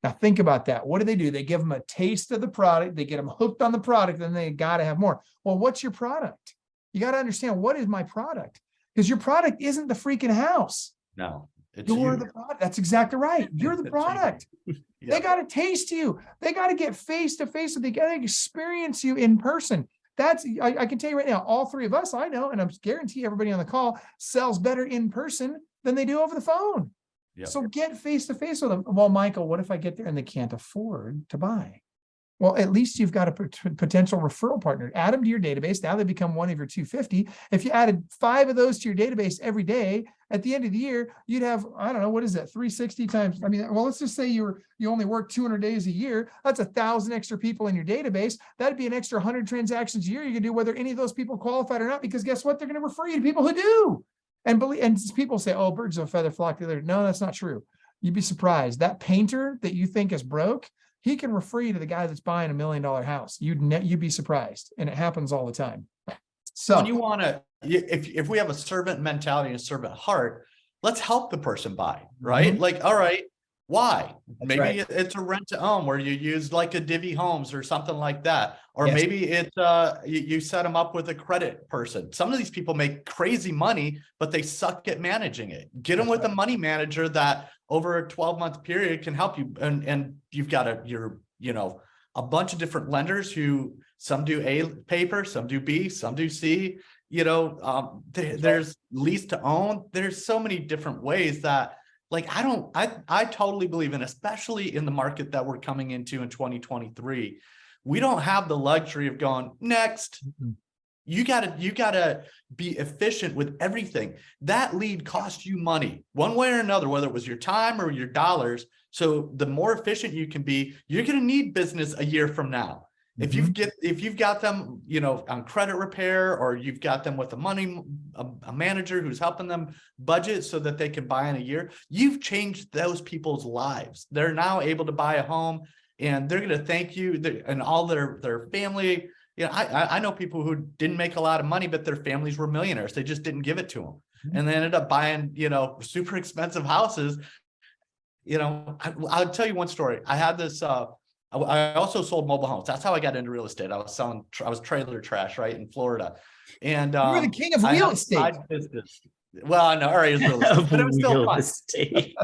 Now think about that. What do? They give them a taste of the product. They get them hooked on the product, and they got to have more. Well, what's your product? You got to understand, what is my product? Because your product isn't the freaking house. No, you're the product. That's exactly right. You're the product. Yeah. They got to taste you. They got to get face to face. They got to experience you in person. I can tell you right now, all three of us, I know, and I guarantee everybody on the call sells better in person than they do over the phone. Yep. So get face to face with them. Well, Michael, what if I get there and they can't afford to buy? Well, at least you've got a potential referral partner. Add them to your database. Now they become one of your 250. If you added 5 of those to your database every day, at the end of the year, you'd have, I don't know, what is that? 360 times. I mean, well, let's just say you only work 200 days a year. That's 1,000 extra people in your database. That'd be an extra 100 transactions a year you can do, whether any of those people qualified or not, because guess what? They're going to refer you to people who do. And people say, oh, birds of a feather flock together. No, that's not true. You'd be surprised. That painter that you think is broke, he can refer you to the guy that's buying $1 million house. You'd be surprised. And it happens all the time. So when you want to, if we have a servant mentality and a servant heart, let's help the person buy, right? Mm-hmm. Like, all right, why? That's maybe right. It's a rent to own where you use like a Divvy Homes or something like that. Or yes. Maybe it's you set them up with a credit person. Some of these people make crazy money, but they suck at managing it. Get them with a money manager that over a 12-month period can help you. And you've got a bunch of different lenders who some do A paper, some do B, some do C. There's lease to own. There's so many different ways that, like, I totally believe in, especially in the market that we're coming into in 2023. We don't have the luxury of going next. Mm-hmm. You gotta be efficient with everything. That lead costs you money one way or another, whether it was your time or your dollars. So the more efficient you can be, you're going to need business a year from now. Mm-hmm. If you've got them, on credit repair, or you've got them with a manager who's helping them budget so that they can buy in a year, you've changed those people's lives. They're now able to buy a home, and they're going to thank you and all their family. I know people who didn't make a lot of money, but their families were millionaires. They just didn't give it to them. Mm-hmm. And they ended up buying, super expensive houses. I'll tell you one story. I had this, I also sold mobile homes. That's how I got into real estate. I was trailer trash, right, in Florida. And you were the king of real estate. Well, no, all right, it was real estate, but it was still fun.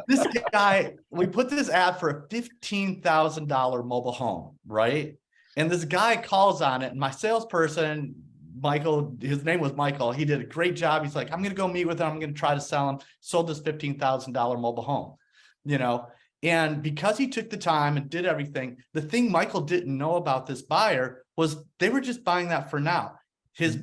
This guy, we put this ad for a $15,000 mobile home, right? And this guy calls on it, and my salesperson, Michael, his name was Michael. He did a great job. He's like, I'm going to go meet with him. I'm going to try to sell him. Sold this $15,000 mobile home, And because he took the time and did everything, the thing Michael didn't know about this buyer was they were just buying that for now. His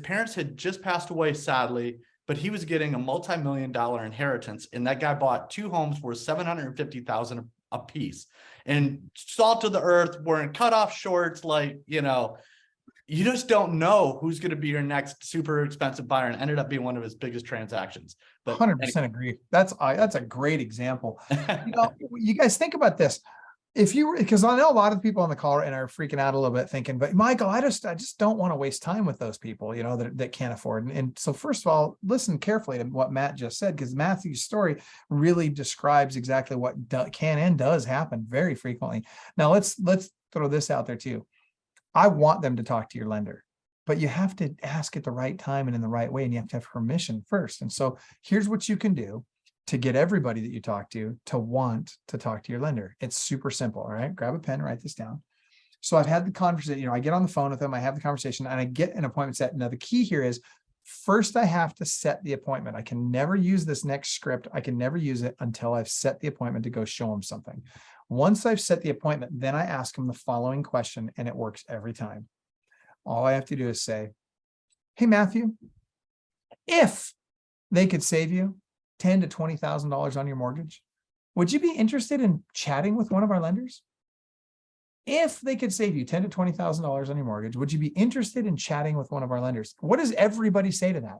parents had just passed away, sadly, but he was getting a multi-million-dollar inheritance. And that guy bought 2 homes worth $750,000 a piece. And salt of the earth, wearing cutoff shorts, like, you just don't know who's going to be your next super expensive buyer, and ended up being one of his biggest transactions. But 100% agree. That's a great example. You guys think about this. because I know a lot of people on the call and are freaking out a little bit thinking, but Michael, I just don't want to waste time with those people, that can't afford. And so first of all, listen carefully to what Matt just said, because Matthew's story really describes exactly what can and does happen very frequently. Now let's throw this out there too. I want them to talk to your lender, but you have to ask at the right time and in the right way, and you have to have permission first. And so here's what you can do to get everybody that you talk to want to talk to your lender. It's super simple. All right. Grab a pen, write this down. So I've had the conversation, I get on the phone with them, I have the conversation, and I get an appointment set. Now, the key here is first I have to set the appointment. I can never use this next script. I can never use it until I've set the appointment to go show them something. Once I've set the appointment, then I ask them the following question, and it works every time. All I have to do is say, hey, Matthew, if they could save you $10,000 to $20,000 on your mortgage, would you be interested in chatting with one of our lenders? If they could save you $10,000 to $20,000 on your mortgage, would you be interested in chatting with one of our lenders? What does everybody say to that?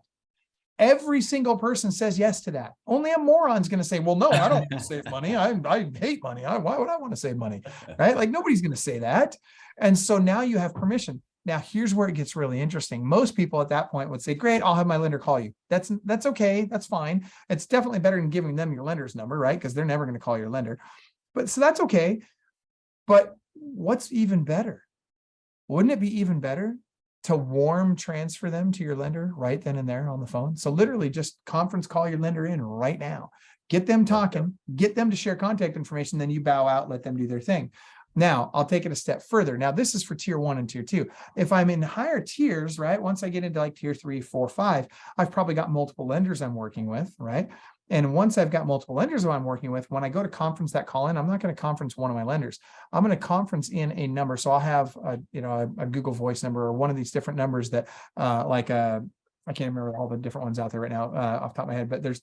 Every single person says yes to that. Only a moron's going to say, well, no, I don't want to save money. I hate money. Why would I want to save money? Right? Like nobody's going to say that. And so now you have permission. Now, here's where it gets really interesting. Most people at that point would say, great, I'll have my lender call you. That's okay. That's fine. It's definitely better than giving them your lender's number, right? Because they're never going to call your lender. But so that's okay. But what's even better? Wouldn't it be even better to warm transfer them to your lender right then and there on the phone? So literally just conference call your lender in right now. Get them talking, get them to share contact information, then you bow out, let them do their thing. Now, I'll take it a step further. Now, this is for tier 1 and tier 2. If I'm in higher tiers, right, once I get into like tier 3, 4, 5, I've probably got multiple lenders I'm working with, right? And once I've got multiple lenders who I'm working with, when I go to conference that call in, I'm not going to conference one of my lenders. I'm going to conference in a number. So I'll have a Google Voice number or one of these different numbers that I can't remember all the different ones out there right now off the top of my head, but there's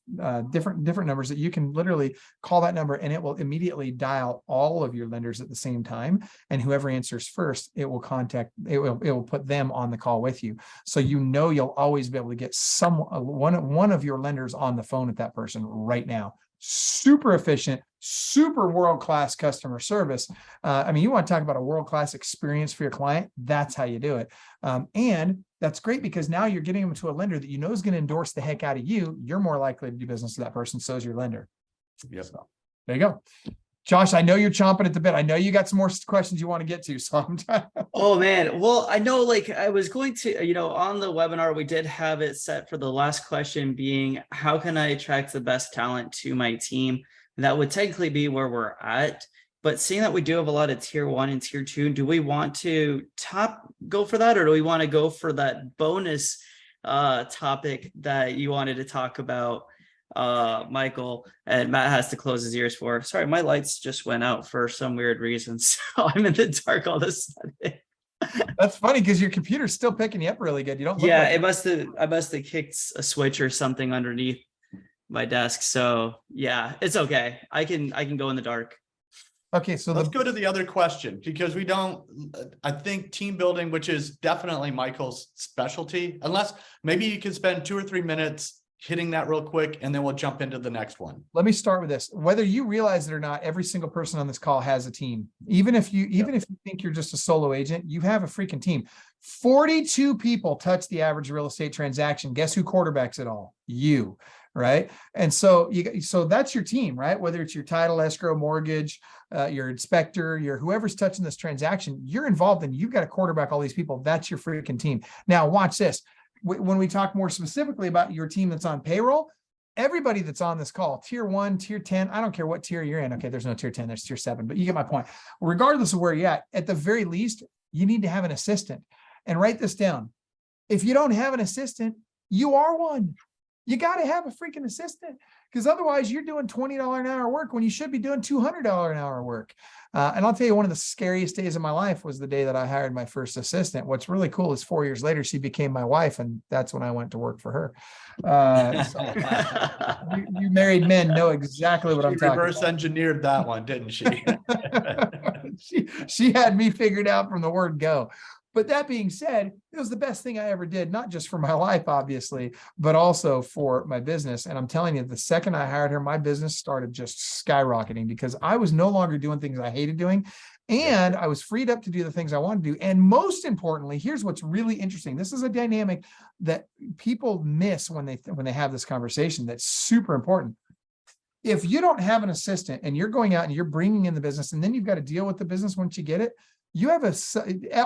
different numbers that you can literally call that number and it will immediately dial all of your lenders at the same time. And whoever answers first, it will put them on the call with you. So you'll always be able to get one of your lenders on the phone with that person right now. Super efficient, super world-class customer service. You want to talk about a world-class experience for your client? That's how you do it. And that's great because now you're getting them to a lender that you know is going to endorse the heck out of you. You're more likely to do business with that person. So is your lender. Yep. So there you go. Josh, I know you're chomping at the bit. I know you got some more questions you want to get to. So I'm trying. Oh man. Well, I know I was going to, on the webinar, we did have it set for the last question being, how can I attract the best talent to my team? And that would technically be where we're at. But seeing that we do have a lot of tier 1 and tier 2, do we want to go for that, or do we want to go for that bonus topic that you wanted to talk about, Michael? And Matt has to close his ears for. Sorry, my lights just went out for some weird reason, so I'm in the dark all of a sudden. That's funny because your computer's still picking you up really good. You don't look I must have kicked a switch or something underneath my desk. So yeah, it's okay. I can go in the dark. Okay, so let's go to the other question, because I think team building, which is definitely Michael's specialty, unless maybe you can spend 2 or 3 minutes hitting that real quick, and then we'll jump into the next one. Let me start with this. Whether you realize it or not, every single person on this call has a team. Even if you think you're just a solo agent, you have a freaking team. 42 people touch the average real estate transaction. Guess who quarterbacks it all? You. Right. And so that's your team, right? Whether it's your title, escrow, mortgage, your inspector, your whoever's touching this transaction, you're involved and you've got to quarterback all these people. That's your freaking team. Now watch this. When we talk more specifically about your team that's on payroll, everybody that's on this call, tier 1, tier 10, I don't care what tier you're in. Okay, there's no tier 10, there's tier 7, but you get my point. Regardless of where you're at the very least, you need to have an assistant. And write this down. If you don't have an assistant, you are one. You got to have a freaking assistant, because otherwise you're doing $20 an hour work when you should be doing $200 an hour work. And I'll tell you, one of the scariest days of my life was the day that I hired my first assistant. What's really cool is 4 years later, she became my wife, and that's when I went to work for her. You married men know exactly what I'm talking about. Reverse engineered that one, didn't she? She had me figured out from the word go. But that being said, it was the best thing I ever did, not just for my life, obviously, but also for my business. And I'm telling you, the second I hired her, my business started just skyrocketing because I was no longer doing things I hated doing. And I was freed up to do the things I wanted to do. And most importantly, here's what's really interesting. This is a dynamic that people miss when they have this conversation that's super important. If you don't have an assistant and you're going out and you're bringing in the business, and then you've got to deal with the business once you get it, you have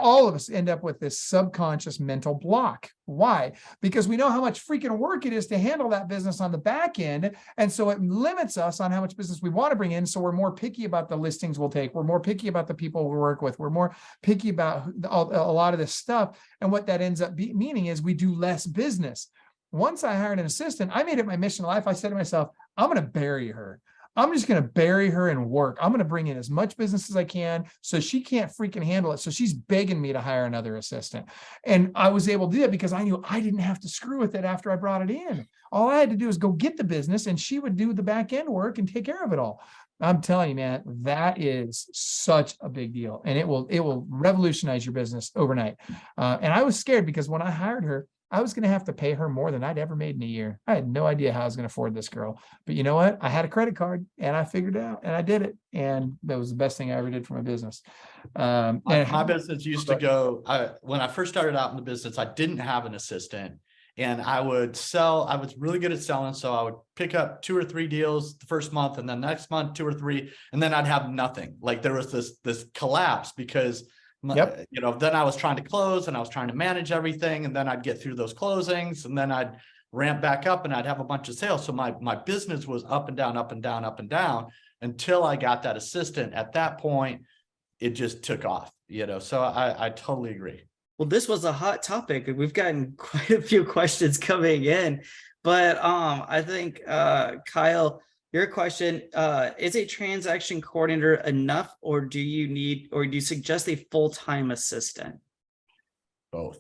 all of us end up with this subconscious mental block. Why? Because we know how much freaking work it is to handle that business on the back end. And so it limits us on how much business we want to bring in. So we're more picky about the listings we'll take. We're more picky about the people we work with. We're more picky about a lot of this stuff. And what that ends up meaning is we do less business. Once I hired an assistant, I made it my mission in life. I said to myself, I'm going to bury her. I'm just going to bury her in work. I'm going to bring in as much business as I can so she can't freaking handle it. So she's begging me to hire another assistant. And I was able to do it because I knew I didn't have to screw with it after I brought it in. All I had to do is go get the business and she would do the back end work and take care of it all. I'm telling you, man, that is such a big deal. And it will revolutionize your business overnight. And I was scared because when I hired her, I was going to have to pay her more than I'd ever made in a year. I had no idea how I was going to afford this girl. But you know what? I had a credit card and I figured it out and I did it. And that was the best thing I ever did for my business. My business used to go, when I first started out in the business, I didn't have an assistant and I would sell. I was really good at selling. So I would pick up 2 or 3 deals the first month and then next month, 2 or 3, and then I'd have nothing. Like there was this collapse because then I was trying to close and I was trying to manage everything. And then I'd get through those closings and then I'd ramp back up and I'd have a bunch of sales. So my business was up and down, up and down, up and down until I got that assistant. At that point, it just took off, so I totally agree. Well, this was a hot topic. We've gotten quite a few questions coming in, but I think Kyle, your question, is a transaction coordinator enough, or do you suggest a full-time assistant? Both.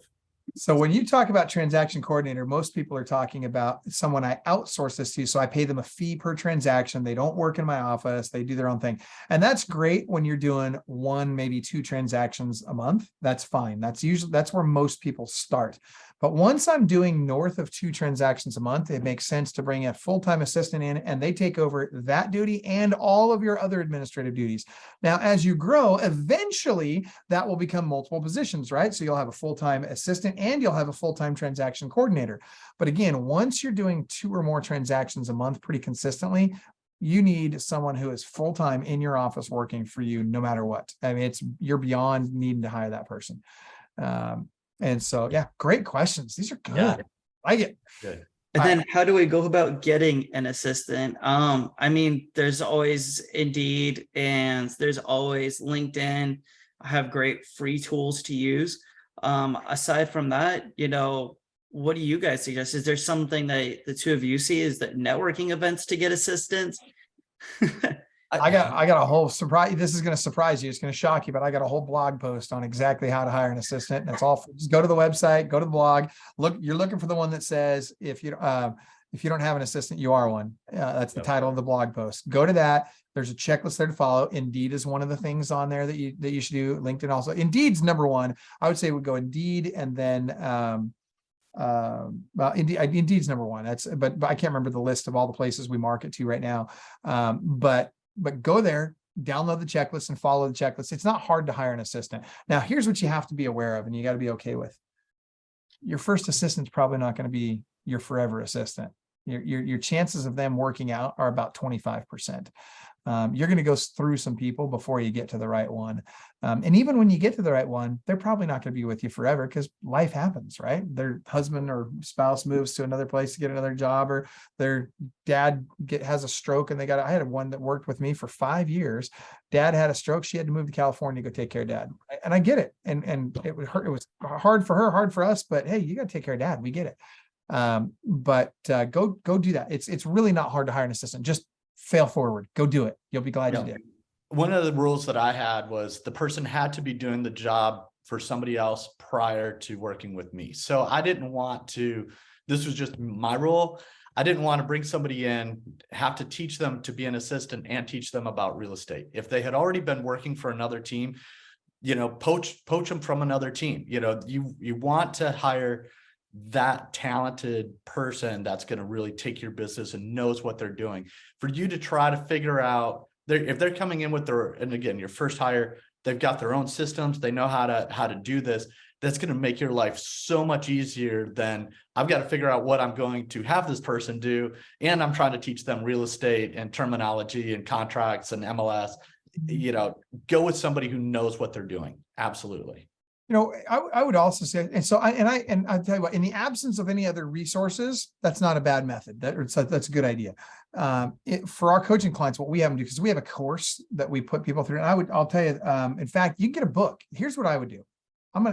So when you talk about transaction coordinator, most people are talking about someone I outsource this to. So I pay them a fee per transaction. They don't work in my office. They do their own thing. And that's great when you're doing 1, maybe 2 transactions a month. That's fine. That's where most people start. But once I'm doing north of 2 transactions a month, it makes sense to bring a full-time assistant in and they take over that duty and all of your other administrative duties. Now, as you grow, eventually that will become multiple positions, right? So you'll have a full-time assistant and you'll have a full-time transaction coordinator. But again, once you're doing 2 or more transactions a month pretty consistently, you need someone who is full-time in your office working for you no matter what. I mean, you're beyond needing to hire that person. And so, yeah, great questions. These are good. Yeah. I get good. And then how do we go about getting an assistant? I mean, there's always Indeed and there's always LinkedIn. I have great free tools to use. Aside from that, what do you guys suggest? Is there something that the two of you see? Is that networking events to get assistants? I got a whole surprise. This is going to surprise you. It's going to shock you, but I got a whole blog post on exactly how to hire an assistant. And it's all, just go to the website, go to the blog, you're looking for the one that says, if you don't have an assistant, you are one. That's the title of the blog post. Go to that. There's a checklist there to follow. Indeed is one of the things on there that you should do. LinkedIn also. Indeed's number one. I would say we go Indeed and then, well, Indeed's number one. But I can't remember the list of all the places we market to right now. But go there, download the checklist and follow the checklist. It's not hard to hire an assistant. Now, here's what you have to be aware of and you got to be okay with. Your first assistant's probably not going to be your forever assistant. Your chances of them working out are about 25%. You're going to go through some people before you get to the right one. And even when you get to the right one, they're probably not going to be with you forever because life happens, right? Their husband or spouse moves to another place to get another job, or their dad has a stroke and I had one that worked with me for 5 years. Dad had a stroke. She had to move to California to go take care of dad. And I get it. And it would hurt. It was hard for her, hard for us, but hey, you got to take care of dad. We get it. But go do that. It's really not hard to hire an assistant. Just fail forward. Go do it. You'll be glad you did. One of the rules that I had was the person had to be doing the job for somebody else prior to working with me. So I didn't want to, this was just my rule. I didn't want to bring somebody in, have to teach them to be an assistant and teach them about real estate. If they had already been working for another team, poach them from another team. You want to hire that talented person that's going to really take your business and knows what they're doing. For you to try to figure out if they're coming in with and again, your first hire, they've got their own systems, they know how to do this. That's going to make your life so much easier than I've got to figure out what I'm going to have this person do. And I'm trying to teach them real estate and terminology and contracts and MLS. Go with somebody who knows what they're doing. Absolutely. I would also say, and so I'll tell you what, in the absence of any other resources, that's not a bad method. That's a good idea. For our coaching clients, what we have them do, because we have a course that we put people through, and I'll tell you, in fact, you can get a book. Here's what I would do. I'll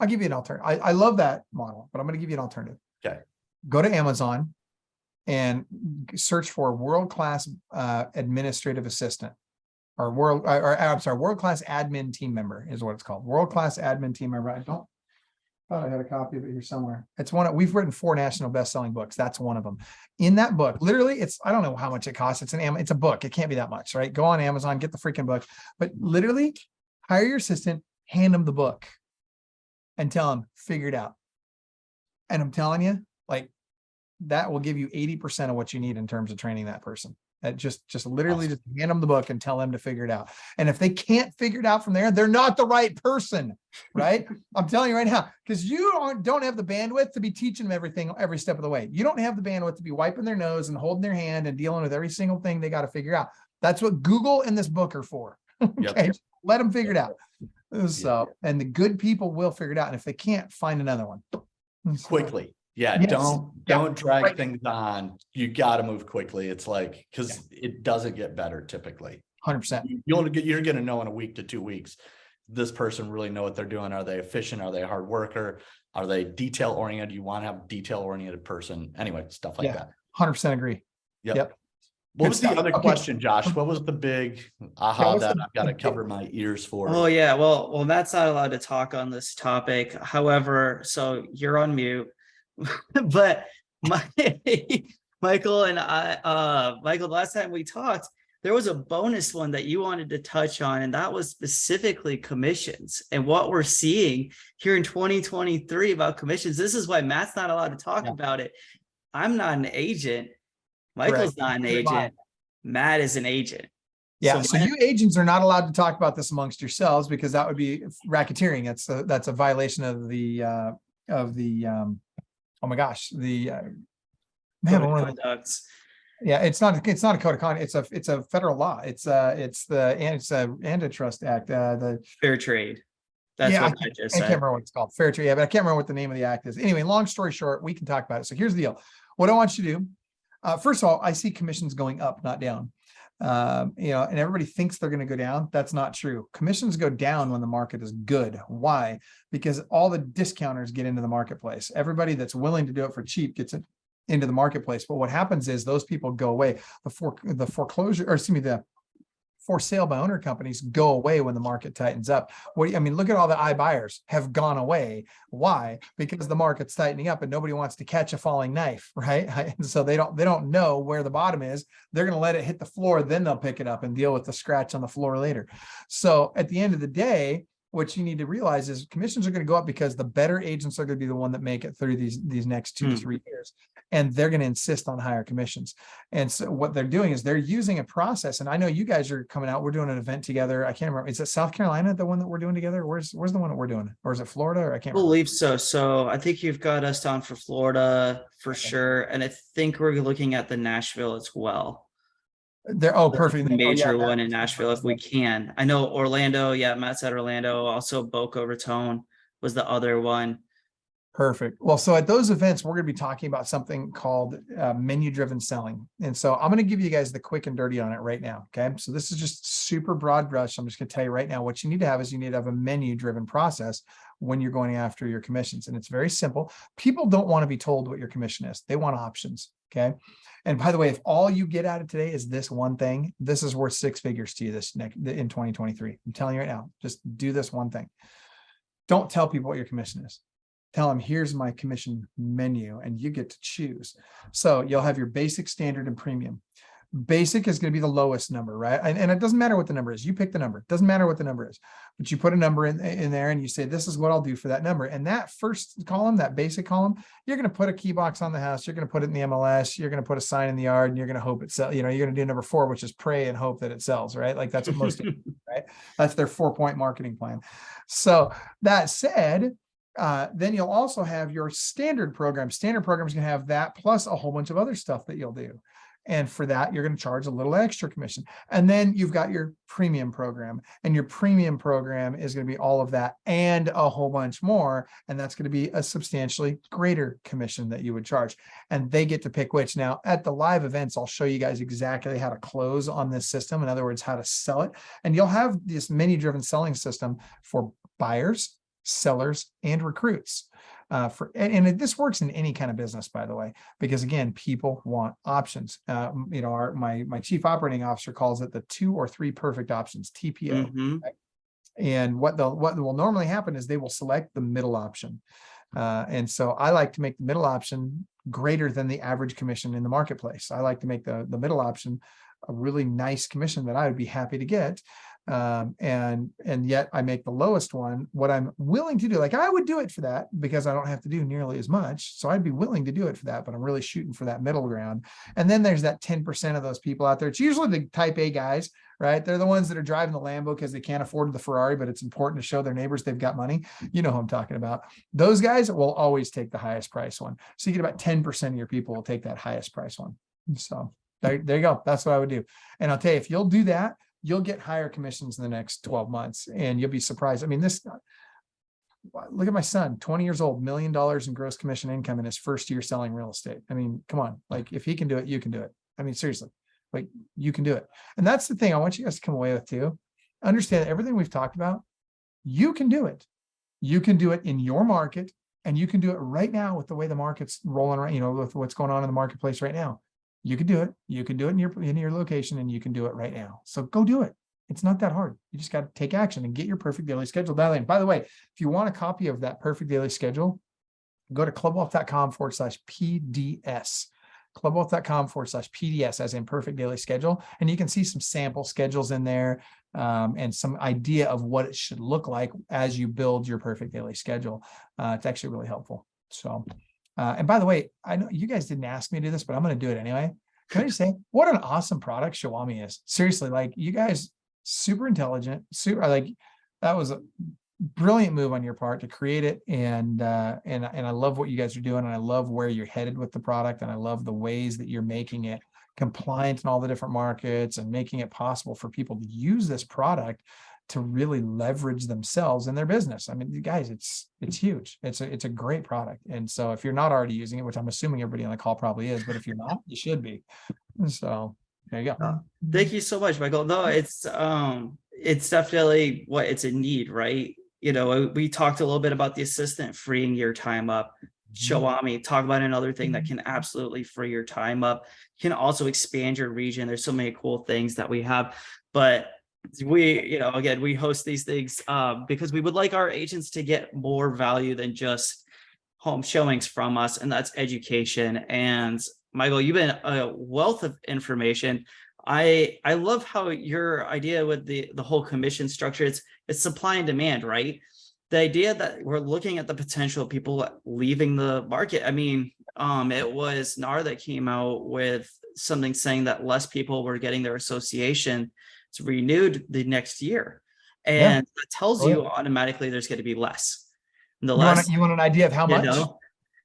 give you an alternative. I love that model, but I'm going to give you an alternative. Okay. Go to Amazon and search for world-class administrative assistant. Or world-class admin team member is what it's called. World-class admin team member. I thought I had a copy of it here somewhere. It's we've written 4 national best-selling books. That's one of them. In that book, literally, I don't know how much it costs. It's a book. It can't be that much, right? Go on Amazon, get the freaking book. But literally, hire your assistant, hand them the book, and tell them, figure it out. And I'm telling you, that will give you 80% of what you need in terms of training that person. Just literally just hand them the book and tell them to figure it out. And if they can't figure it out from there, they're not the right person, right? I'm telling you right now, because you don't have the bandwidth to be teaching them everything every step of the way. You don't have the bandwidth to be wiping their nose and holding their hand and dealing with every single thing they got to figure out. That's what Google and this book are for. Okay, Yep. let them figure it out. So, and the good people will figure it out. And if they can't, find another one. Quickly. Yeah, Yes. don't drag Right. things on. You got to move quickly. It's because it doesn't get better typically. 100%. You're going to know in a week to 2 weeks, this person really know what they're doing. Are they efficient? Are they a hard worker? Are they detail oriented? You want to have a detail oriented person. Anyway, stuff like that. 100% agree. Yep. What was the stuff. other Okay. question, Josh? What was the big aha what's that the I've got to big- cover my ears for? Oh yeah, well, Matt's not allowed to talk on this topic. However, so you're on mute. But Michael and Michael, the last time we talked, there was a bonus one that you wanted to touch on, and that was specifically commissions and what we're seeing here in 2023 about commissions. This is why Matt's not allowed to talk about it. I'm not an agent. Michael's not an agent. Matt is an agent. Yeah. So you agents are not allowed to talk about this amongst yourselves, because that would be racketeering. That's a violation of the oh my gosh, yeah, it's not a code of conduct. It's a federal law. It's the Antitrust Act. The fair trade. That's what I just said. I can't remember what it's called. Fair trade. Yeah, but I can't remember what the name of the act is. Anyway, long story short, we can talk about it. So here's the deal. What I want you to do, first of all, I see commissions going up, not down. And everybody thinks they're going to go down. That's not true. Commissions go down when the market is good. Why? Because all the discounters get into the marketplace. Everybody that's willing to do it for cheap gets it into the marketplace. But what happens is those people go away. The for sale by owner companies go away when the market tightens up. Look at all the iBuyers have gone away. Why? Because the market's tightening up and nobody wants to catch a falling knife, right? And so they don't know where the bottom is. They're going to let it hit the floor, then they'll pick it up and deal with the scratch on the floor later. So at the end of the day, what you need to realize is commissions are going to go up because the better agents are going to be the one that make it through these next 2 to 3 years. And they're going to insist on higher commissions. And so what they're doing is they're using a process. And I know you guys are coming out. We're doing an event together. I can't remember. Is it South Carolina, the one that we're doing together? Where's the one that we're doing? Or is it Florida? Or I can't believe so. So I think you've got us down for Florida for sure. And I think we're looking at the Nashville as well. Perfect. The major one in Nashville, if we can. I know Orlando. Yeah, Matt said Orlando. Also, Boca Raton was the other one. Perfect. Well, so at those events, we're going to be talking about something called menu-driven selling. And so I'm going to give you guys the quick and dirty on it right now. Okay. So this is just super broad brush. I'm just going to tell you right now, what you need to have is you need to have a menu-driven process when you're going after your commissions. And it's very simple. People don't want to be told what your commission is. They want options. Okay. And by the way, if all you get out of today is this one thing, this is worth 6 figures to you in 2023. I'm telling you right now, just do this one thing. Don't tell people what your commission is. Tell them, here's my commission menu, and you get to choose. So you'll have your basic, standard, and premium. Basic is going to be the lowest number, right? And it doesn't matter what the number is. You pick the number. It doesn't matter what the number is, but you put a number in there and you say, this is what I'll do for that number. And that first column, that basic column, you're going to put a key box on the house. You're going to put it in the MLS. You're going to put a sign in the yard and you're going to hope it sells. You're going to do number 4, which is pray and hope that it sells, right? Like that's what most, right? That's their 4-point marketing plan. So that said, then you'll also have your standard program. Standard program is going to have that plus a whole bunch of other stuff that you'll do. And for that, you're going to charge a little extra commission. And then you've got your premium program, and your premium program is going to be all of that and a whole bunch more. And that's going to be a substantially greater commission that you would charge. And they get to pick which. Now at the live events, I'll show you guys exactly how to close on this system. In other words, how to sell it. And you'll have this mini driven selling system for buyers, sellers, and recruits. This works in any kind of business, by the way, because again, people want options. My chief operating officer calls it the 2 or 3 perfect options, TPO. Right? And what will normally happen is they will select the middle option. And so I like to make the middle option greater than the average commission in the marketplace. I like to make the middle option a really nice commission that I would be happy to get. And yet I make the lowest one what I'm willing to do. Like I would do it for that because I don't have to do nearly as much. So I'd be willing to do it for that, but I'm really shooting for that middle ground. And then there's that 10% of those people out there. It's usually the type A guys, right? They're the ones that are driving the Lambo because they can't afford the Ferrari, but it's important to show their neighbors they've got money. You know who I'm talking about. Those guys will always take the highest price one. So you get about 10% of your people will take that highest price one. So there you go. That's what I would do. And I'll tell you, if you'll do that, you'll get higher commissions in the next 12 months and you'll be surprised. I mean, look at my son, 20 years old, $1 million in gross commission income in his first year selling real estate. I mean, come on, like if he can do it, you can do it. I mean, seriously, like you can do it. And that's the thing I want you guys to come away with too. Understand everything we've talked about. You can do it. You can do it in your market and you can do it right now with the way the market's rolling around, with what's going on in the marketplace right now. You can do it. You can do it in your location and you can do it right now. So go do it. It's not that hard. You just got to take action and get your perfect daily schedule dialed in. By the way, if you want a copy of that perfect daily schedule, go to clubwealth.com/PDS. Clubwealth.com/PDS as in perfect daily schedule. And you can see some sample schedules in there and some idea of what it should look like as you build your perfect daily schedule. It's actually really helpful. So and by the way, I know you guys didn't ask me to do this, but I'm going to do it anyway. Can I just say what an awesome product Showami is? Seriously, like you guys, super intelligent, that was a brilliant move on your part to create it. And I love what you guys are doing. And I love where you're headed with the product. And I love the ways that you're making it compliant in all the different markets and making it possible for people to use this product to really leverage themselves in their business. I mean, you guys, it's huge. It's a great product. And so if you're not already using it, which I'm assuming everybody on the call probably is, but if you're not, you should be. So there you go. Thank you so much, Michael. No, it's definitely it's a need, right? We talked a little bit about the assistant freeing your time up. Showami, talk about another thing that can absolutely free your time up. You can also expand your region. There's so many cool things that we have, but we host these things because we would like our agents to get more value than just home showings from us, and that's education. And Michael, you've been a wealth of information. I love how your idea with the whole commission structure, it's supply and demand, right? The idea that we're looking at the potential of people leaving the market. I mean, it was NAR that came out with something saying that less people were getting their association renewed the next year, and that tells you automatically the's going to be less. And you want an idea of how much?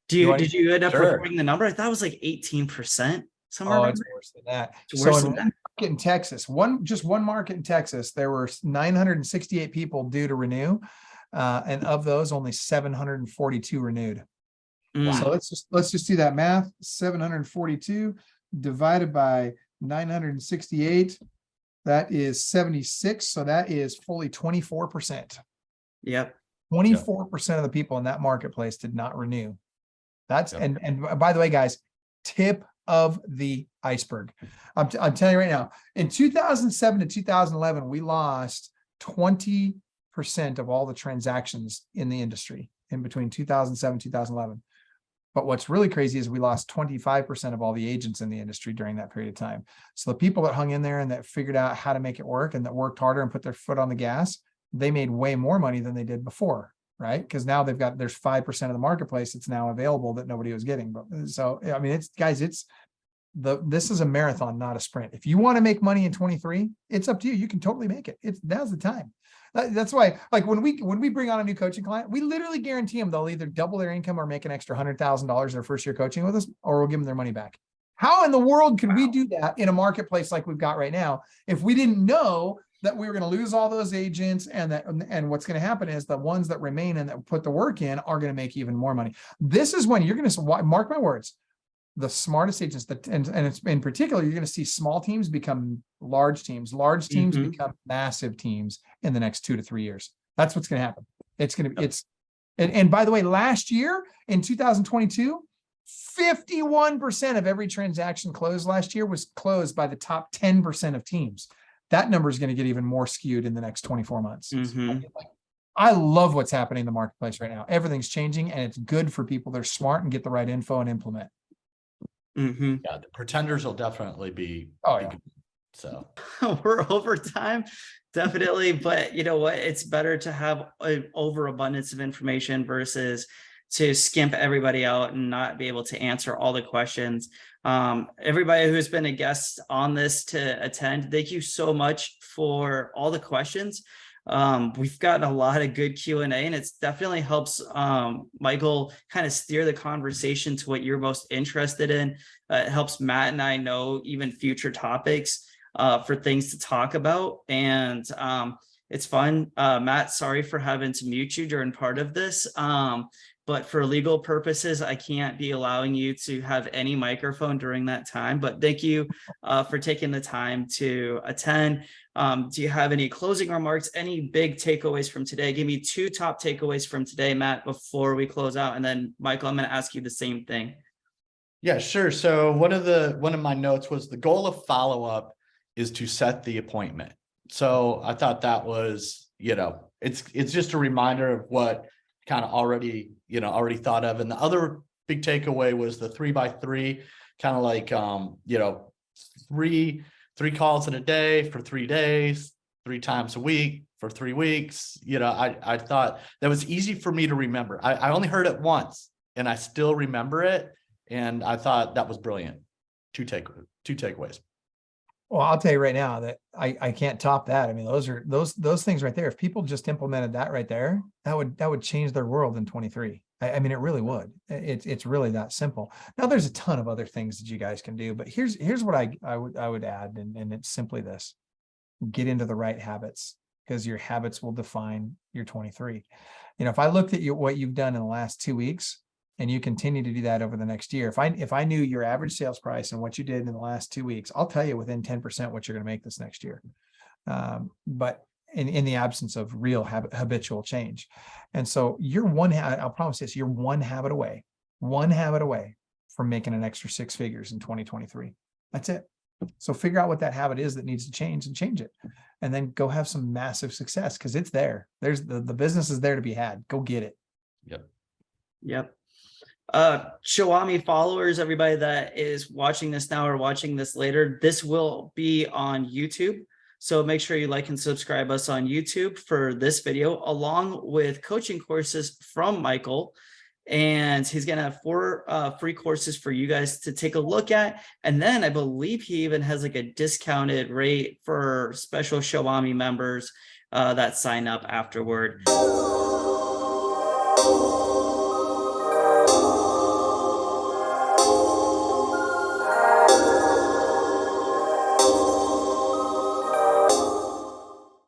Did you end up reporting the number? I thought it was like 18% somewhere. Oh, it's worse than that. So in Texas, just one market in Texas, there were 968 people due to renew, and of those, only 742 renewed. So let's just do that math. 742 divided by 968. That is 76. So that is fully 24%. Yep. 24% of the people in that marketplace did not renew. That's and by the way, guys, tip of the iceberg. I'm telling you right now, in 2007 to 2011, we lost 20% of all the transactions in the industry in between 2007 and 2011. But what's really crazy is we lost 25% of all the agents in the industry during that period of time. So the people that hung in there and that figured out how to make it work and that worked harder and put their foot on the gas, they made way more money than they did before, right? Because now there's 5% of the marketplace that's now available that nobody was getting. But so, I mean, this is a marathon, not a sprint. If you want to make money in 23, it's up to you. You can totally make it. Now's the time. That's why, like when we bring on a new coaching client, we literally guarantee them they'll either double their income or make an extra $100,000 their first year coaching with us, or we'll give them their money back. How in the world could we do that in a marketplace like we've got right now if we didn't know that we were going to lose all those agents and what's going to happen is the ones that remain and that put the work in are going to make even more money. This is when you're going to, mark my words, the smartest agents and it's in particular, you're going to see small teams become large teams become massive teams in the next 2 to 3 years. That's what's going to happen. And by the way, last year in 2022, 51% of every transaction closed last year was closed by the top 10% of teams. That number is going to get even more skewed in the next 24 months. I love what's happening in the marketplace right now. Everything's changing and it's good for people that are smart and get the right info and implement. Yeah, the pretenders will definitely be. Oh yeah. So we're over time, definitely. But you know what? It's better to have an overabundance of information versus to skimp everybody out and not be able to answer all the questions. Everybody who's been a guest on this to attend, thank you so much for all the questions. We've gotten a lot of good Q&A and it's definitely helps Michael kind of steer the conversation to what you're most interested in. It helps Matt and I know even future topics for things to talk about. And it's fun. Matt, sorry for having to mute you during part of this. But for legal purposes, I can't be allowing you to have any microphone during that time. But thank you for taking the time to attend. Do you have any closing remarks, any big takeaways from today? Give me 2 top takeaways from today, Matt, before we close out. And then Michael, I'm going to ask you the same thing. Yeah, sure. So one of my notes was the goal of follow-up is to set the appointment. So I thought that was, it's just a reminder of what kind of already thought of. And the other big takeaway was the 3x3, kind of like, three calls in a day for 3 days, 3 times a week for 3 weeks. I thought that was easy for me to remember. I only heard it once and I still remember it. And I thought that was brilliant. 2 takeaways. Well, I'll tell you right now that I can't top that. I mean, those things right there. If people just implemented that right there, that would change their world in 23. I mean, it really would. It's really that simple. Now, there's a ton of other things that you guys can do, but here's what I would add, and it's simply this: get into the right habits, because your habits will define your 23. If I looked at what you've done in the last 2 weeks, and you continue to do that over the next year, if I knew your average sales price and what you did in the last 2 weeks, I'll tell you within 10% what you're going to make this next year. But in the absence of real habitual change. And so I'll promise this, you're one habit away from making an extra 6 figures in 2023. That's it. So figure out what that habit is that needs to change and change it. And then go have some massive success, because it's there. There's the business is there to be had. Go get it. Yep. Showami followers, everybody that is watching this now or watching this later, this will be on YouTube. So make sure you like and subscribe us on YouTube for this video, along with coaching courses from Michael. And he's going to have 4 free courses for you guys to take a look at. And then I believe he even has like a discounted rate for special Showami members that sign up afterward.